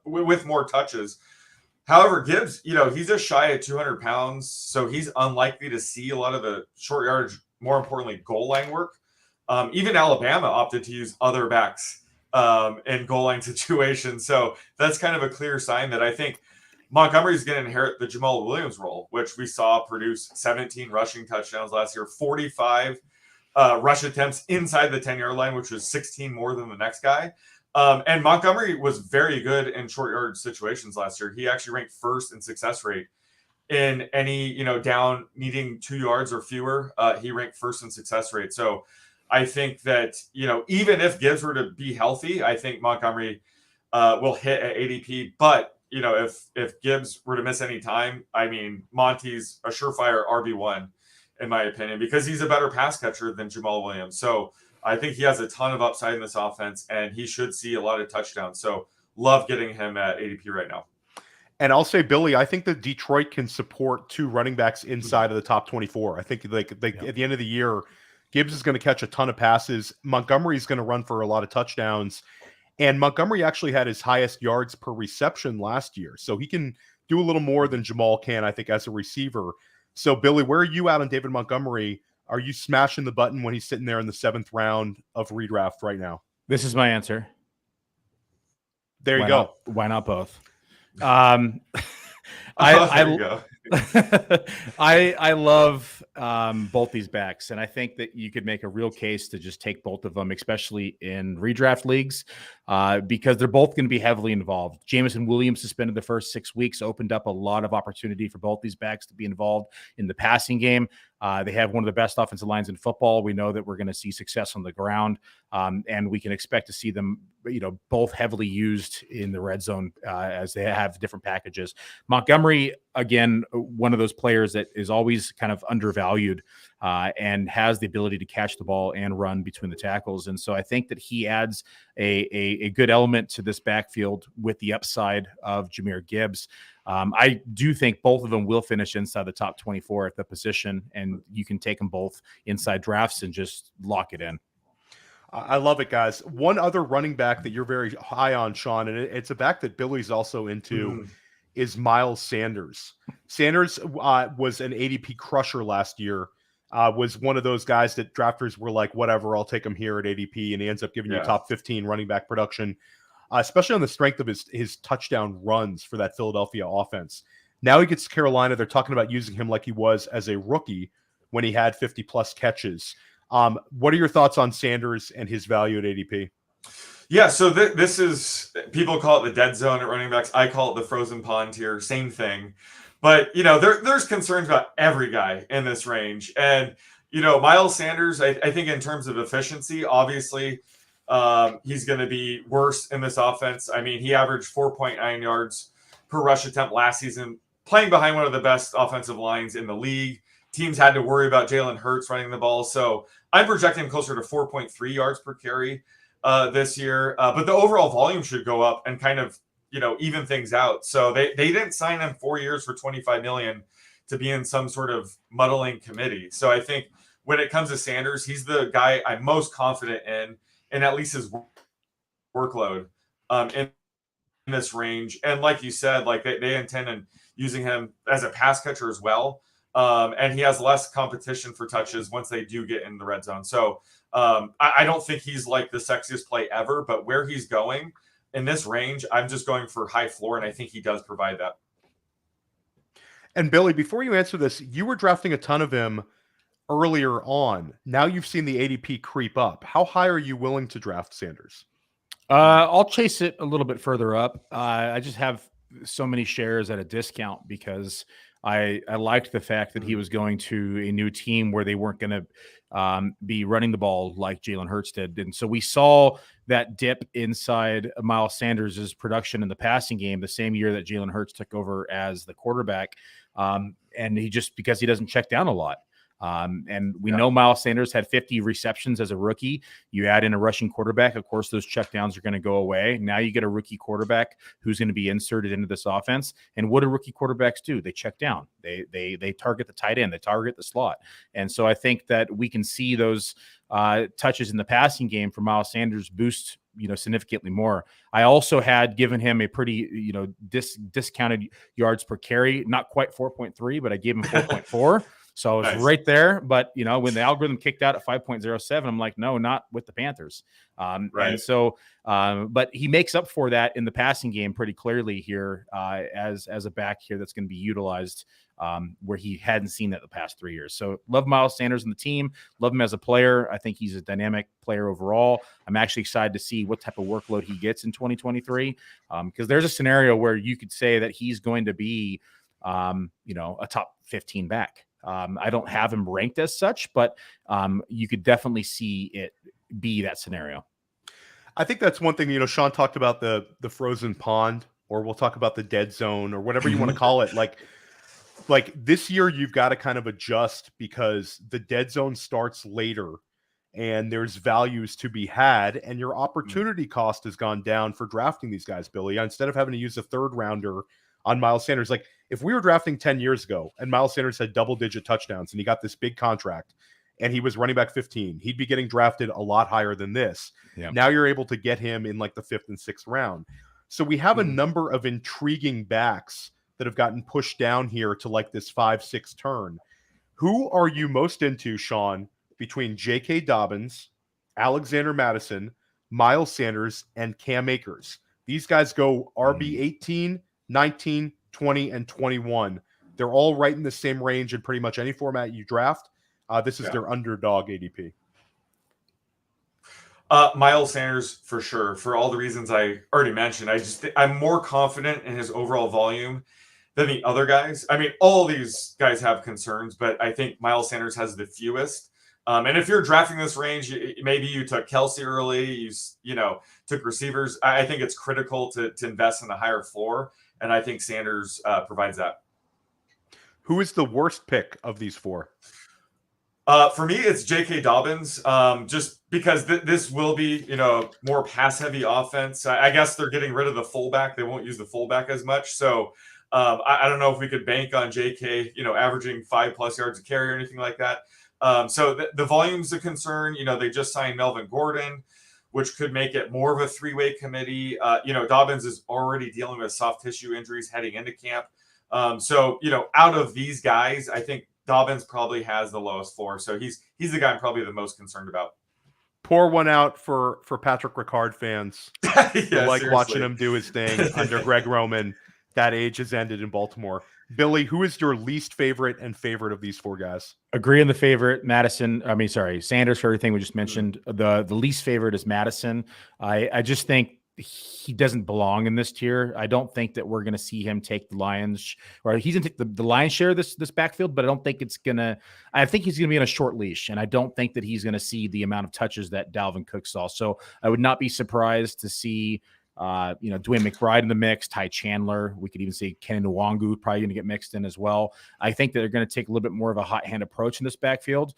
[SPEAKER 3] with more touches. However, Gibbs, he's just shy of 200 pounds, so he's unlikely to see a lot of the short yardage, more importantly, goal line work. Even Alabama opted to use other backs in goal line situations. So that's kind of a clear sign that I think Montgomery is going to inherit the Jamal Williams role, which we saw produce 17 rushing touchdowns last year, 45 rush attempts inside the 10-yard line, which was 16 more than the next guy. And Montgomery was very good in short yardage situations last year. He actually ranked first in success rate in any, down needing 2 yards or fewer. He ranked first in success rate. So I think that, even if Gibbs were to be healthy, I think Montgomery will hit at ADP. But, if Gibbs were to miss any time, I mean, Monty's a surefire RB1, in my opinion, because he's a better pass catcher than Jamal Williams. So I think he has a ton of upside in this offense, and he should see a lot of touchdowns. So love getting him at ADP right now.
[SPEAKER 1] And I'll say, Billy, I think that Detroit can support 2 running backs inside of the top 24. I think at the end of the year, Gibbs is going to catch a ton of passes. Montgomery is going to run for a lot of touchdowns. And Montgomery actually had his highest yards per reception last year. So he can do a little more than Jamal can, I think, as a receiver. So, Billy, where are you at on David Montgomery? Are you smashing the button when he's sitting there in the 7th round of redraft right now?
[SPEAKER 2] This is my answer.
[SPEAKER 1] There you go.
[SPEAKER 2] Why not both?
[SPEAKER 3] There you go.
[SPEAKER 2] I love both these backs, and I think that you could make a real case to just take both of them, especially in redraft leagues, because they're both going to be heavily involved. Jameson Williams suspended the first 6 weeks, opened up a lot of opportunity for both these backs to be involved in the passing game. They have one of the best offensive lines in football. We know that we're going to see success on the ground, and we can expect to see them, both heavily used in the red zone as they have different packages. Montgomery, again, one of those players that is always kind of undervalued and has the ability to catch the ball and run between the tackles. And so I think that he adds a good element to this backfield with the upside of Jahmyr Gibbs. I do think both of them will finish inside the top 24 at the position, and you can take them both inside drafts and just lock it in.
[SPEAKER 1] I love it, guys. One other running back that you're very high on, Sean, and it's a back that Billy's also into, is Miles Sanders. Sanders was an ADP crusher last year, was one of those guys that drafters were like, whatever, I'll take him here at ADP, and he ends up giving you top 15 running back production, especially on the strength of his touchdown runs for that Philadelphia offense. Now he gets to Carolina. They're talking about using him like he was as a rookie when he had 50-plus catches. What are your thoughts on Sanders and his value at ADP?
[SPEAKER 3] Yeah, so this is, people call it the dead zone at running backs. I call it the frozen pond tier, same thing. But, there's concerns about every guy in this range. And, Miles Sanders, I think in terms of efficiency, obviously, he's going to be worse in this offense. I mean, he averaged 4.9 yards per rush attempt last season, playing behind one of the best offensive lines in the league. Teams had to worry about Jalen Hurts running the ball. So I'm projecting him closer to 4.3 yards per carry this year. But the overall volume should go up and kind of, even things out. So they didn't sign him 4 years for $25 million to be in some sort of muddling committee. So I think when it comes to Sanders, he's the guy I'm most confident in at least his workload in this range. And like you said, like they intend on using him as a pass catcher as well. And he has less competition for touches once they do get in the red zone. So I don't think he's like the sexiest play ever, but where he's going in this range, I'm just going for high floor, and I think he does provide that.
[SPEAKER 1] And Billy, before you answer this, you were drafting a ton of him earlier on. Now you've seen the ADP creep up. How high are you willing to draft Sanders?
[SPEAKER 2] I'll chase it a little bit further up. I just have so many shares at a discount because I liked the fact that he was going to a new team where they weren't going to be running the ball like Jalen Hurts did. And so we saw that dip inside Miles Sanders' production in the passing game the same year that Jalen Hurts took over as the quarterback. And because he doesn't check down a lot. And we know Miles Sanders had 50 receptions as a rookie. You add in a rushing quarterback, of course, those checkdowns are going to go away. Now you get a rookie quarterback who's going to be inserted into this offense. And what do rookie quarterbacks do? They check down. They target the tight end. They target the slot. And so I think that we can see those touches in the passing game for Miles Sanders boost, significantly more. I also had given him a pretty, discounted yards per carry, not quite 4.3, but I gave him 4.4. So I was right there, but when the algorithm kicked out at 5.07, I'm like, no, not with the Panthers. And so, but he makes up for that in the passing game pretty clearly here as a back here that's going to be utilized where he hadn't seen that the past 3 years. So love Miles Sanders and the team, love him as a player. I think he's a dynamic player overall. I'm actually excited to see what type of workload he gets in 2023 because there's a scenario where you could say that he's going to be, a top 15 back. I don't have him ranked as such, but you could definitely see it be that scenario.
[SPEAKER 1] I think that's one thing, Sean talked about the frozen pond, or we'll talk about the dead zone or whatever you want to call it. Like this year, you've got to kind of adjust because the dead zone starts later and there's values to be had and your opportunity cost has gone down for drafting these guys, Billy. Instead of having to use a third rounder on Miles Sanders, like if we were drafting 10 years ago and Miles Sanders had double-digit touchdowns and he got this big contract and he was running back 15, he'd be getting drafted a lot higher than this. Yep. Now you're able to get him in like the 5th and 6th round. So we have a number of intriguing backs that have gotten pushed down here to like this 5-6 turn. Who are you most into, Sean, between J.K. Dobbins, Alexander Mattison, Miles Sanders, and Cam Akers? These guys go RB 18, 19, 20, and 21. They're all right in the same range in pretty much any format you draft. This is their underdog ADP.
[SPEAKER 3] Miles Sanders for sure, for all the reasons I already mentioned. I'm more confident in his overall volume than the other guys. I mean, all these guys have concerns, but I think Miles Sanders has the fewest. And if you're drafting this range, maybe you took Kelsey early, you took receivers. I think it's critical to invest in a higher floor, and I think Sanders provides that.
[SPEAKER 1] Who is the worst pick of these four?
[SPEAKER 3] For me, it's J.K. Dobbins, just because this will be, more pass-heavy offense. I guess they're getting rid of the fullback. They won't use the fullback as much. So I don't know if we could bank on J.K., averaging 5+ yards a carry or anything like that. So the volume's a concern. They just signed Melvin Gordon, which could make it more of a three-way committee. Dobbins is already dealing with soft tissue injuries heading into camp. So out of these guys, I think Dobbins probably has the lowest floor. So he's the guy I'm probably the most concerned about.
[SPEAKER 1] Pour one out for Patrick Ricard fans.
[SPEAKER 3] Seriously.
[SPEAKER 1] Watching him do his thing under Greg Roman. That age has ended in Baltimore. Billy, who is your least favorite and favorite of these four guys?
[SPEAKER 2] Agree on the favorite, Sanders for everything we just mentioned. The least favorite is Madison. I just think he doesn't belong in this tier. I don't think that we're going to see him take the Lions, or he's going to take the lion's share of this backfield, but I don't think I think he's going to be on a short leash, and I don't think that he's going to see the amount of touches that Dalvin Cook saw. So I would not be surprised to see Dwayne McBride in the mix, Ty Chandler. We could even see Ken Nwangu probably going to get mixed in as well. I think that they're going to take a little bit more of a hot hand approach in this backfield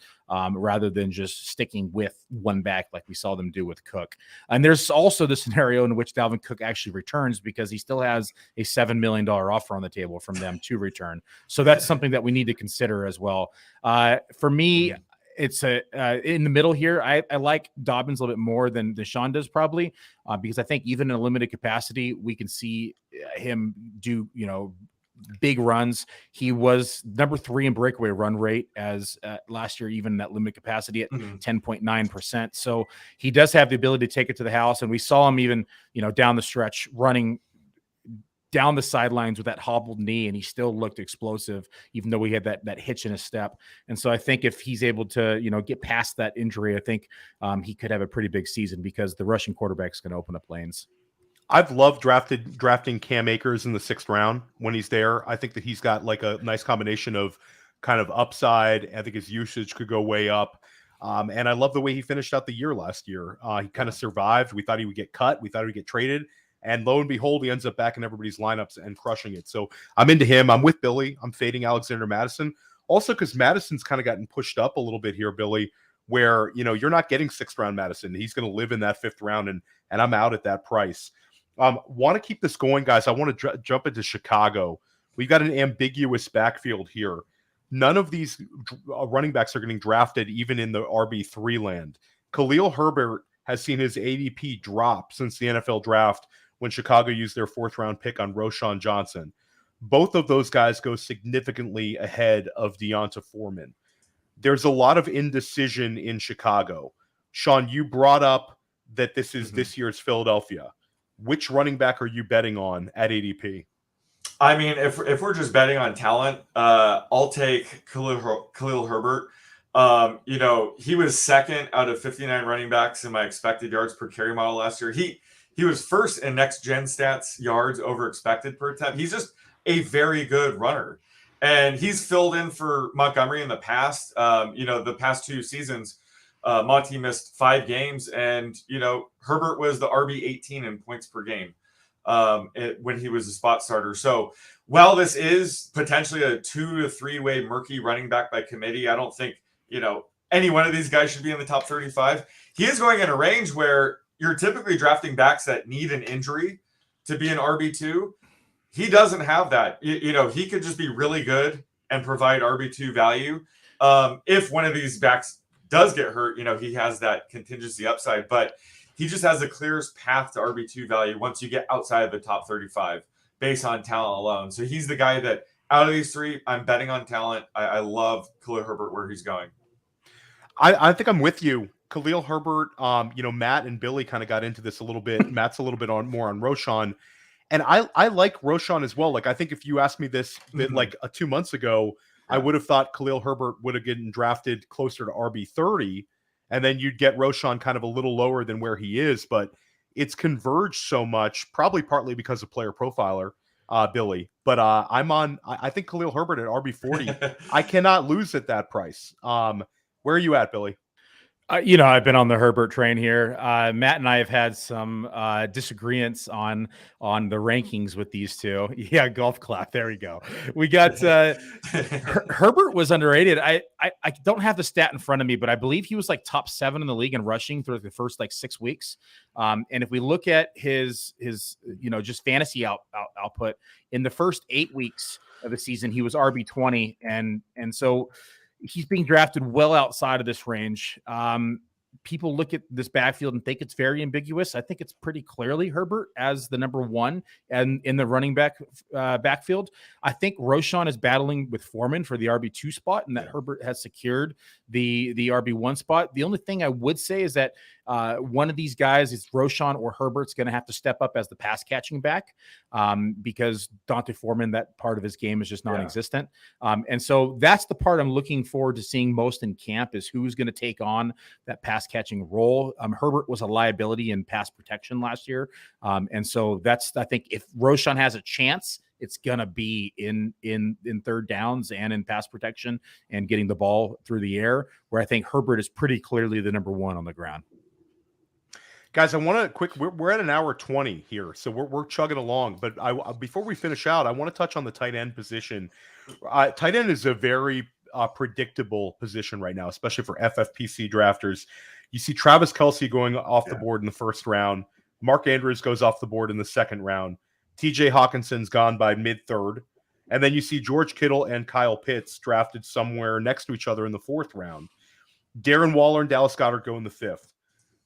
[SPEAKER 2] rather than just sticking with one back like we saw them do with Cook. And there's also the scenario in which Dalvin Cook actually returns because he still has a $7 million offer on the table from them to return. So that's something that we need to consider as well. For me, it's in the middle here. I like Dobbins a little bit more than Sean does probably because I think even in a limited capacity, we can see him do, big runs. He was number 3 in breakaway run rate as last year, even in that limited capacity at 10.9%. So he does have the ability to take it to the house. And we saw him even, down the stretch running down the sidelines with that hobbled knee, and he still looked explosive, even though he had that hitch in his step. And so I think if he's able to, get past that injury, I think he could have a pretty big season because the rushing quarterback is going to open up lanes.
[SPEAKER 1] I've loved drafting Cam Akers in the 6th round when he's there. I think that he's got like a nice combination of kind of upside. I think his usage could go way up. And I love the way he finished out the year last year. He kind of survived. We thought he would get cut. We thought he would get traded. And lo and behold, he ends up back in everybody's lineups and crushing it. So I'm into him. I'm with Billy. I'm fading Alexander Madison. Also, because Madison's kind of gotten pushed up a little bit here, Billy, where, you're not getting 6th round Madison. He's going to live in that 5th round, and I'm out at that price. Want to keep this going, guys. I want to jump into Chicago. We've got an ambiguous backfield here. None of these running backs are getting drafted even in the RB3 land. Khalil Herbert has seen his ADP drop since the NFL draft when Chicago used their 4th round pick on Roschon Johnson. Both of those guys go significantly ahead of Deonta Foreman. There's a lot of indecision in Chicago. Sean, you brought up that this is this year's Philadelphia. Which running back are you betting on at ADP?
[SPEAKER 3] I mean, if we're just betting on talent, I'll take Khalil Herbert. He was 2nd out of 59 running backs in my expected yards per carry model last year. He was 1st in next gen stats yards over expected per attempt. He's just a very good runner, and he's filled in for Montgomery in the past. The past 2 seasons, Monty missed 5 games, and Herbert was the RB 18 in points per game when he was a spot starter. So while this is potentially a 2 to 3 way murky running back by committee, I don't think any one of these guys should be in the top 35. He is going in a range where you're typically drafting backs that need an injury to be an RB2. He doesn't have that. He could just be really good and provide RB2 value. If one of these backs does get hurt, he has that contingency upside, but he just has the clearest path to RB2 value once you get outside of the top 35 based on talent alone. So he's the guy that out of these 3, I'm betting on talent. I love Khalil Herbert where he's going.
[SPEAKER 1] I think I'm with you. Khalil Herbert, Matt and Billy kind of got into this a little bit. Matt's a little bit more on Roschon. And I like Roschon as well. Like, I think if you asked me this like 2 months ago, I would have thought Khalil Herbert would have gotten drafted closer to RB30, and then you'd get Roschon kind of a little lower than where he is. But it's converged so much, probably partly because of Player Profiler, Billy. But I think Khalil Herbert at RB40, I cannot lose at that price. Where are you at, Billy?
[SPEAKER 2] I've been on the Herbert train here. Matt and I have had some disagreements on the rankings with these two. Yeah, golf clap. There we go. We got Herbert was underrated. I don't have the stat in front of me, but I believe he was like top 7 in the league in rushing through the first like 6 weeks. And if we look at his just fantasy output in the first 8 weeks of the season, he was RB20, and so he's being drafted well outside of this range. People look at this backfield and think it's very ambiguous. I think it's pretty clearly Herbert as the number 1 and in the running back backfield. I think Roschon is battling with Foreman for the RB2 spot, and that Herbert has secured the RB1 spot. The only thing I would say is that one of these guys is Roschon or Herbert's going to have to step up as the pass catching back because Dante Foreman, that part of his game is just non-existent. And so that's the part I'm looking forward to seeing most in camp is who's going to take on that pass catching role. Herbert was a liability in pass protection last year. And so I think if Roschon has a chance, it's going to be in third downs and in pass protection and getting the ball through the air, where I think Herbert is pretty clearly the number 1 on the ground.
[SPEAKER 1] Guys, I want to we're at an hour 20 here, so we're chugging along. But before we finish out, I want to touch on the tight end position. Tight end is a very predictable position right now, especially for FFPC drafters. You see Travis Kelce going off the board in the first round. Mark Andrews goes off the board in the second round. TJ Hawkinson's gone by mid-third. And then you see George Kittle and Kyle Pitts drafted somewhere next to each other in the fourth round. Darren Waller and Dallas Goedert go in the fifth.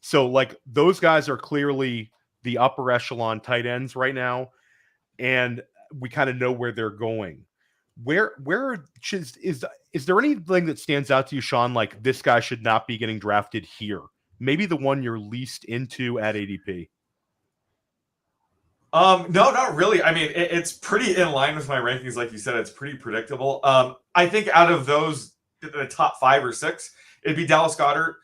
[SPEAKER 1] So, like, those guys are clearly the upper echelon tight ends right now, and we kind of know where they're going. Where is there anything that stands out to you, Sean, like this guy should not be getting drafted here? Maybe the one you're least into at ADP?
[SPEAKER 3] No, not really. I mean, it's pretty in line with my rankings. Like you said, it's pretty predictable. I think out of those, the top 5 or 6, it'd be Dallas Goedert.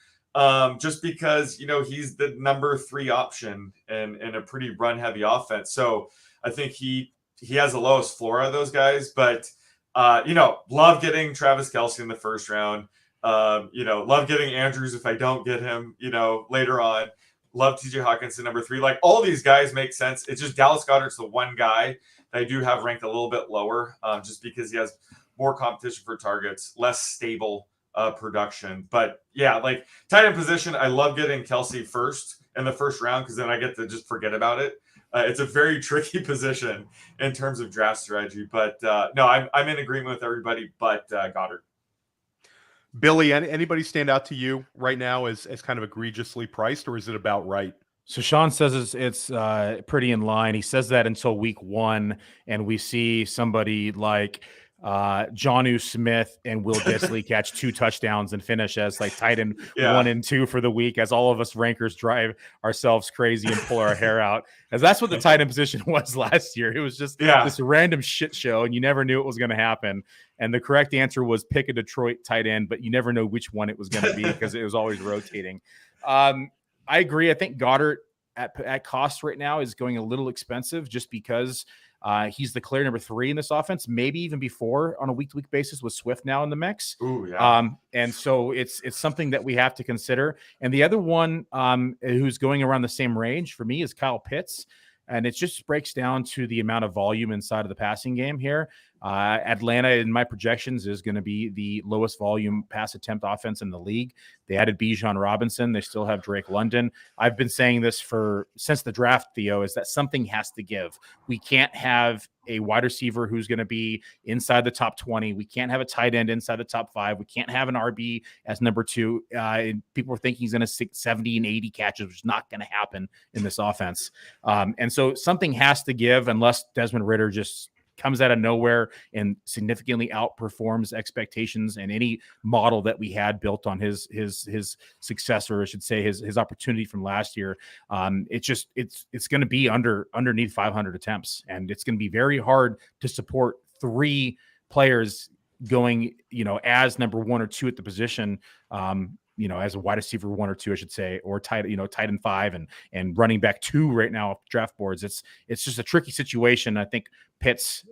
[SPEAKER 3] Just because, he's the number 3 option in a pretty run heavy offense. So I think he has the lowest floor of those guys, but, love getting Travis Kelce in the first round. Love getting Andrews if I don't get him, later on. Love TJ Hawkinson, number 3. Like, all these guys make sense. It's just Dallas Goedert's the one guy that I do have ranked a little bit lower, just because he has more competition for targets, less stable production. But yeah, like tight end position, I love getting Kelce first in the first round because then I get to just forget about it. It's a very tricky position in terms of draft strategy. But no, I'm in agreement with everybody but Goedert.
[SPEAKER 1] Billy, anybody stand out to you right now as kind of egregiously priced, or is it about right?
[SPEAKER 2] So Sean says it's pretty in line. He says that until week 1, and we see somebody like Jonnu Smith and Will Disley catch 2 touchdowns and finish as like tight end 1 and 2 for the week, as all of us rankers drive ourselves crazy and pull our hair out, as that's what the tight end position was last year. It was just this random shit show, and you never knew it was going to happen. And the correct answer was pick a Detroit tight end, but you never know which one it was going to be because it was always rotating. I agree. I think Goedert at cost right now is going a little expensive just because he's the clear number 3 in this offense, maybe even before on a week-to-week basis with Swift now in the mix.
[SPEAKER 3] Ooh, yeah.
[SPEAKER 2] And so it's something that we have to consider. And the other one who's going around the same range for me is Kyle Pitts. And it just breaks down to the amount of volume inside of the passing game here. Atlanta, in my projections, is going to be the lowest volume pass attempt offense in the league. They added Bijan Robinson. They still have Drake London. I've been saying this since the draft, Theo, is that something has to give. We can't have a wide receiver who's going to be inside the top 20. We can't have a tight end inside the top 5. We can't have an RB as number 2. People are thinking he's going to stick 70 and 80 catches, which is not going to happen in this offense. And so something has to give unless Desmond Ridder just comes out of nowhere and significantly outperforms expectations and any model that we had built on his successor, I should say, his opportunity from last year. It's going to be underneath 500 attempts, and it's going to be very hard to support 3 players going, as number 1 or 2 at the position, as a wide receiver 1 or 2, I should say, or tight end 5 and running back 2 right now off draft boards. It's just a tricky situation. I think Pitts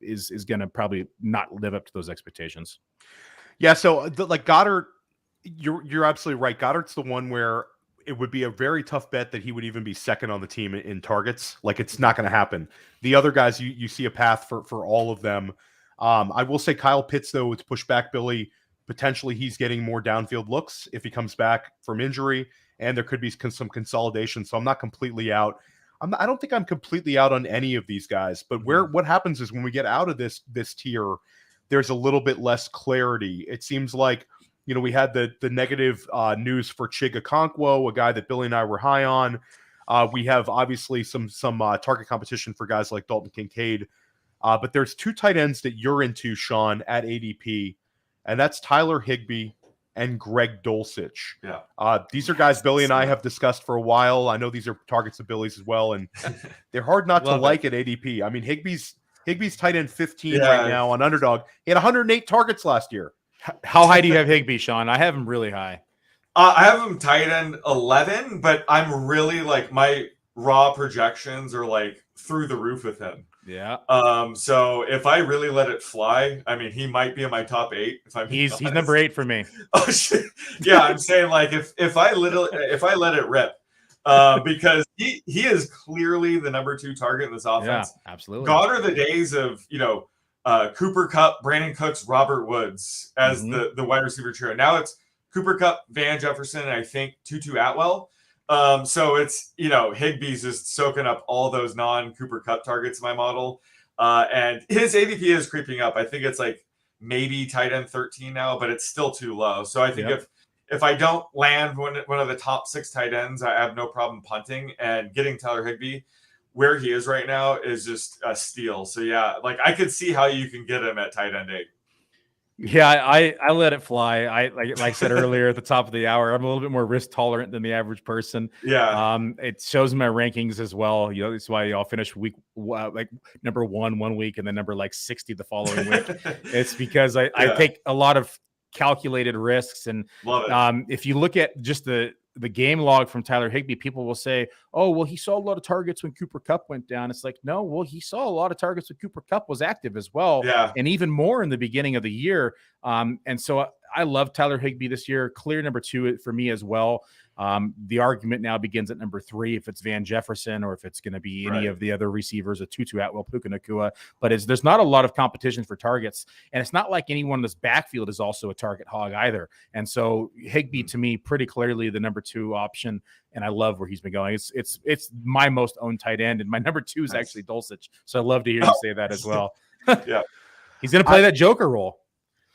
[SPEAKER 2] is going to probably not live up to those expectations.
[SPEAKER 1] Yeah. So Goddard, you're absolutely right. Goddard's the one where it would be a very tough bet that he would even be second on the team in targets. Like, it's not going to happen. The other guys, you see a path for all of them. I will say Kyle Pitts, though, it's pushed back Billy. Potentially he's getting more downfield looks if he comes back from injury, and there could be some consolidation. So I'm not completely out. I don't think I'm completely out on any of these guys, but what happens is when we get out of this tier, there's a little bit less clarity. It seems like, we had the negative news for Chig Okonkwo, a guy that Billy and I were high on. We have obviously some target competition for guys like Dalton Kincaid. But there's 2 tight ends that you're into, Sean, at ADP, and that's Tyler Higbee and Greg Dulcich.
[SPEAKER 3] Yeah.
[SPEAKER 1] These are guys Billy and I have discussed for a while. I know these are targets of Billy's as well, and they're hard not to like at ADP. I mean, Higbee's tight end 15 right now on Underdog. He had 108 targets last year.
[SPEAKER 2] How high do you have Higbee, Sean? I have him really high.
[SPEAKER 3] I have him tight end 11, but I'm really my raw projections are through the roof with him.
[SPEAKER 2] Yeah.
[SPEAKER 3] So if I really let it fly, I mean, he might be in my top 8. If I'm
[SPEAKER 2] he's number 8 for me.
[SPEAKER 3] Oh shit! Yeah, I'm saying if I let it rip, because he is clearly the number 2 target in this offense.
[SPEAKER 2] Yeah, absolutely.
[SPEAKER 3] Gone are the days of Cooper Kupp, Brandon Cooks, Robert Woods as the wide receiver trio. Now it's Cooper Kupp, Van Jefferson, and I think Tutu Atwell. So it's, Higbee's just soaking up all those non-Cooper Kupp targets in my model. And his ADP is creeping up. I think it's maybe tight end 13 now, but it's still too low. So I think if I don't land one of the top 6 tight ends, I have no problem punting, and getting Tyler Higbee where he is right now is just a steal. So yeah, I could see how you can get him at tight end 8.
[SPEAKER 2] Yeah, I let it fly. Like I said earlier at the top of the hour, I'm a little bit more risk tolerant than the average person.
[SPEAKER 3] Yeah.
[SPEAKER 2] It shows my rankings as well. That's why I'll finish week number 1 week and then number 60 the following week. It's because I take a lot of calculated risks, and if you look at just the game log from Tyler Higbee, people will say, oh, well, he saw a lot of targets when Cooper Kupp went down. It's no, well, he saw a lot of targets when Cooper Kupp was active as well.
[SPEAKER 3] Yeah.
[SPEAKER 2] And even more in the beginning of the year. And so I love Tyler Higbee this year. Clear number 2 for me as well. The argument now begins at number 3, if it's Van Jefferson or if it's going to be any of the other receivers, a Tutu Atwell, Puka Nacua. But there's not a lot of competition for targets, and it's not like anyone in this backfield is also a target hog either. And so Higbee, to me, pretty clearly the number 2 option, and I love where he's been going. It's my most owned tight end, and my number 2 is actually Dulcich. So I love to hear you say that as well.
[SPEAKER 3] Yeah,
[SPEAKER 2] he's going to play that Joker role.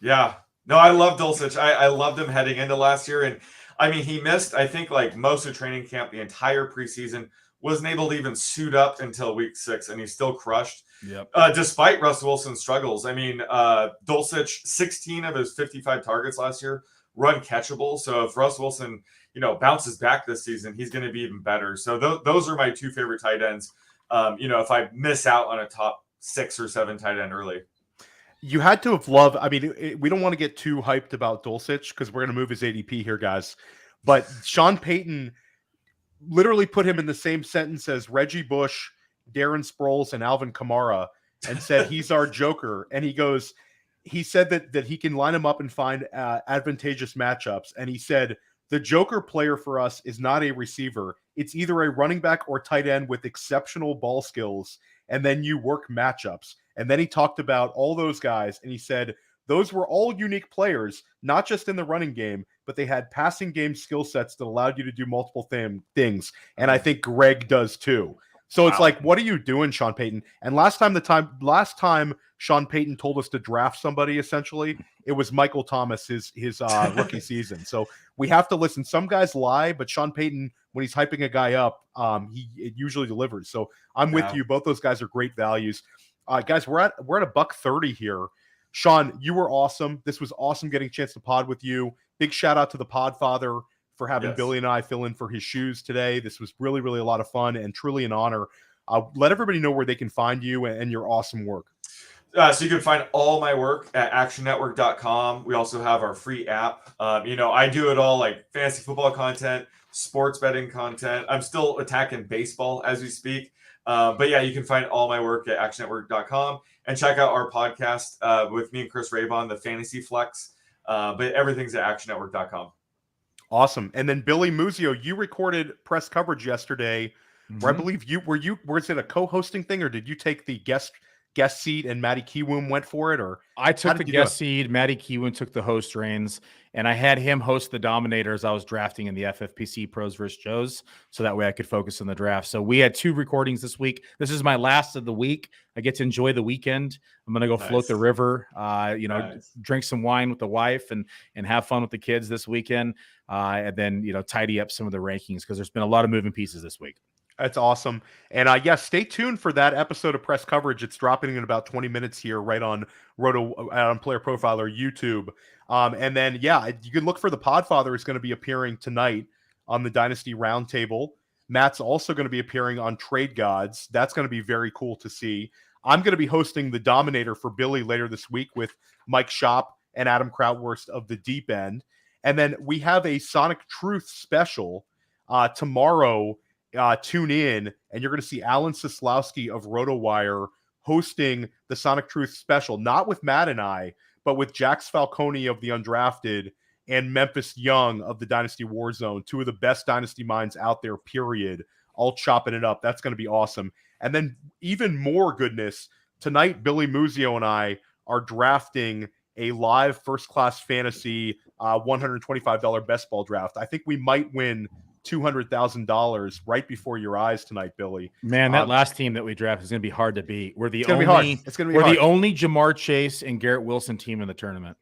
[SPEAKER 3] Yeah, no, I love Dulcich. I loved him heading into last year, and I mean, he missed, I think, most of training camp, the entire preseason, wasn't able to even suit up until week 6, and he still crushed.
[SPEAKER 2] Yep.
[SPEAKER 3] Despite Russ Wilson's struggles. I mean, Dulcich, 16 of his 55 targets last year, run catchable. So if Russ Wilson, bounces back this season, he's going to be even better. So those are my 2 favorite tight ends. If I miss out on a top 6 or 7 tight end early.
[SPEAKER 1] You had to have loved. I mean, we don't want to get too hyped about Dulcich because we're going to move his ADP here, guys. But Sean Payton literally put him in the same sentence as Reggie Bush, Darren Sproles, and Alvin Kamara, and said he's our Joker. And he said that he can line him up and find advantageous matchups. And he said the Joker player for us is not a receiver. It's either a running back or tight end with exceptional ball skills, and then you work matchups. And then he talked about all those guys, and he said those were all unique players, not just in the running game, but they had passing game skill sets that allowed you to do multiple things. And I think Greg does too. So it's what are you doing, Sean Payton? And last time Sean Payton told us to draft somebody, essentially, it was Michael Thomas, his rookie season. So we have to listen. Some guys lie, but Sean Payton, when he's hyping a guy up, it usually delivers. So I'm with you. Both those guys are great values. Guys, we're at $1.30 here. Sean, you were awesome. This was awesome getting a chance to pod with you. Big shout out to the Podfather for having Billy and I fill in for his shoes today. This was really, really a lot of fun and truly an honor. Let everybody know where they can find you and your awesome work.
[SPEAKER 3] So you can find all my work at actionnetwork.com. We also have our free app. I do it all, like fantasy football content, sports betting content. I'm still attacking baseball as we speak. But yeah, you can find all my work at actionnetwork.com and check out our podcast with me and Chris Raybon, the Fantasy Flex. But everything's at actionnetwork.com.
[SPEAKER 1] Awesome. And then Billy Muzio, you recorded press coverage yesterday, where I believe was it a co-hosting thing, or did you take the guest seat and Matty Kiwoom went for it? Or
[SPEAKER 2] I took the guest seat, Matty Kiwoom took the host reins, and I had him host the Dominators I was drafting in the FFPC Pros vs. Joes, so that way I could focus on the draft. So we had 2 recordings this week. This is my last of the week. I get to enjoy the weekend. I'm going to go float the river, drink some wine with the wife and have fun with the kids this weekend. And then, tidy up some of the rankings because there's been a lot of moving pieces this week.
[SPEAKER 1] That's awesome. And stay tuned for that episode of press coverage. It's dropping in about 20 minutes here, right on on Player Profiler YouTube. And then, you can look for the Podfather is going to be appearing tonight on the Dynasty Roundtable. Matt's also going to be appearing on Trade Gods. That's going to be very cool to see. I'm going to be hosting the Dominator for Billy later this week with Mike Shop and Adam Krautwurst of the Deep End. And then we have a Sonic Truth special tomorrow. Tune in, and you're going to see Alan Sislowski of RotoWire hosting the Sonic Truth special, not with Matt and I, but with Jax Falcone of the Undrafted and Memphis Young of the Dynasty Warzone, 2 of the best Dynasty minds out there, period, all chopping it up. That's going to be awesome. And then even more goodness, tonight, Billy Muzio and I are drafting a live first-class fantasy $125 best ball draft. I think we might win $200,000 right before your eyes tonight, Billy.
[SPEAKER 2] Man, that last team that we draft is going to be hard to beat. We're the
[SPEAKER 1] only
[SPEAKER 2] Jamar Chase and Garrett Wilson team in the tournament.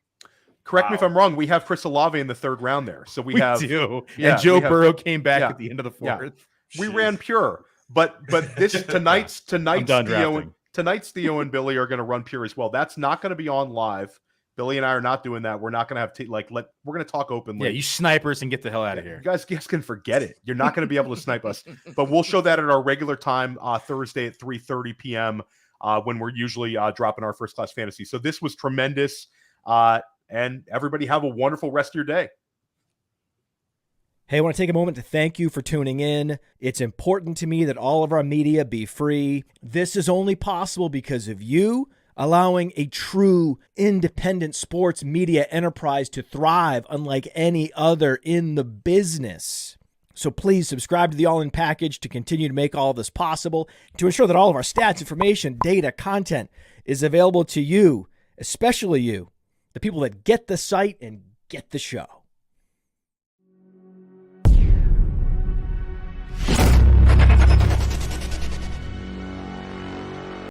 [SPEAKER 1] Correct me if I'm wrong. We have Chris Olave in the 3rd round there, so we do.
[SPEAKER 2] Yeah, and Joe Burrow came back at the end of the 4th.
[SPEAKER 1] Yeah. We ran pure, but this tonight's Theo and Billy are going to run pure as well. That's not going to be on live. Billy and I are not doing that. We're not going to have we're going to talk openly.
[SPEAKER 2] Yeah, you snipers and get the hell out of here.
[SPEAKER 1] You guys can forget it. You're not going to be able to snipe us. But we'll show that at our regular time, Thursday at 3:30 p.m. When we're usually dropping our first class fantasy. So this was tremendous. And everybody have a wonderful rest of your day.
[SPEAKER 4] Hey, I want to take a moment to thank you for tuning in. It's important to me that all of our media be free. This is only possible because of you, allowing a true independent sports media enterprise to thrive unlike any other in the business. So please subscribe to the All In Package to continue to make all of this possible, to ensure that all of our stats, information, data, content is available to you, especially you, the people that get the site and get the show.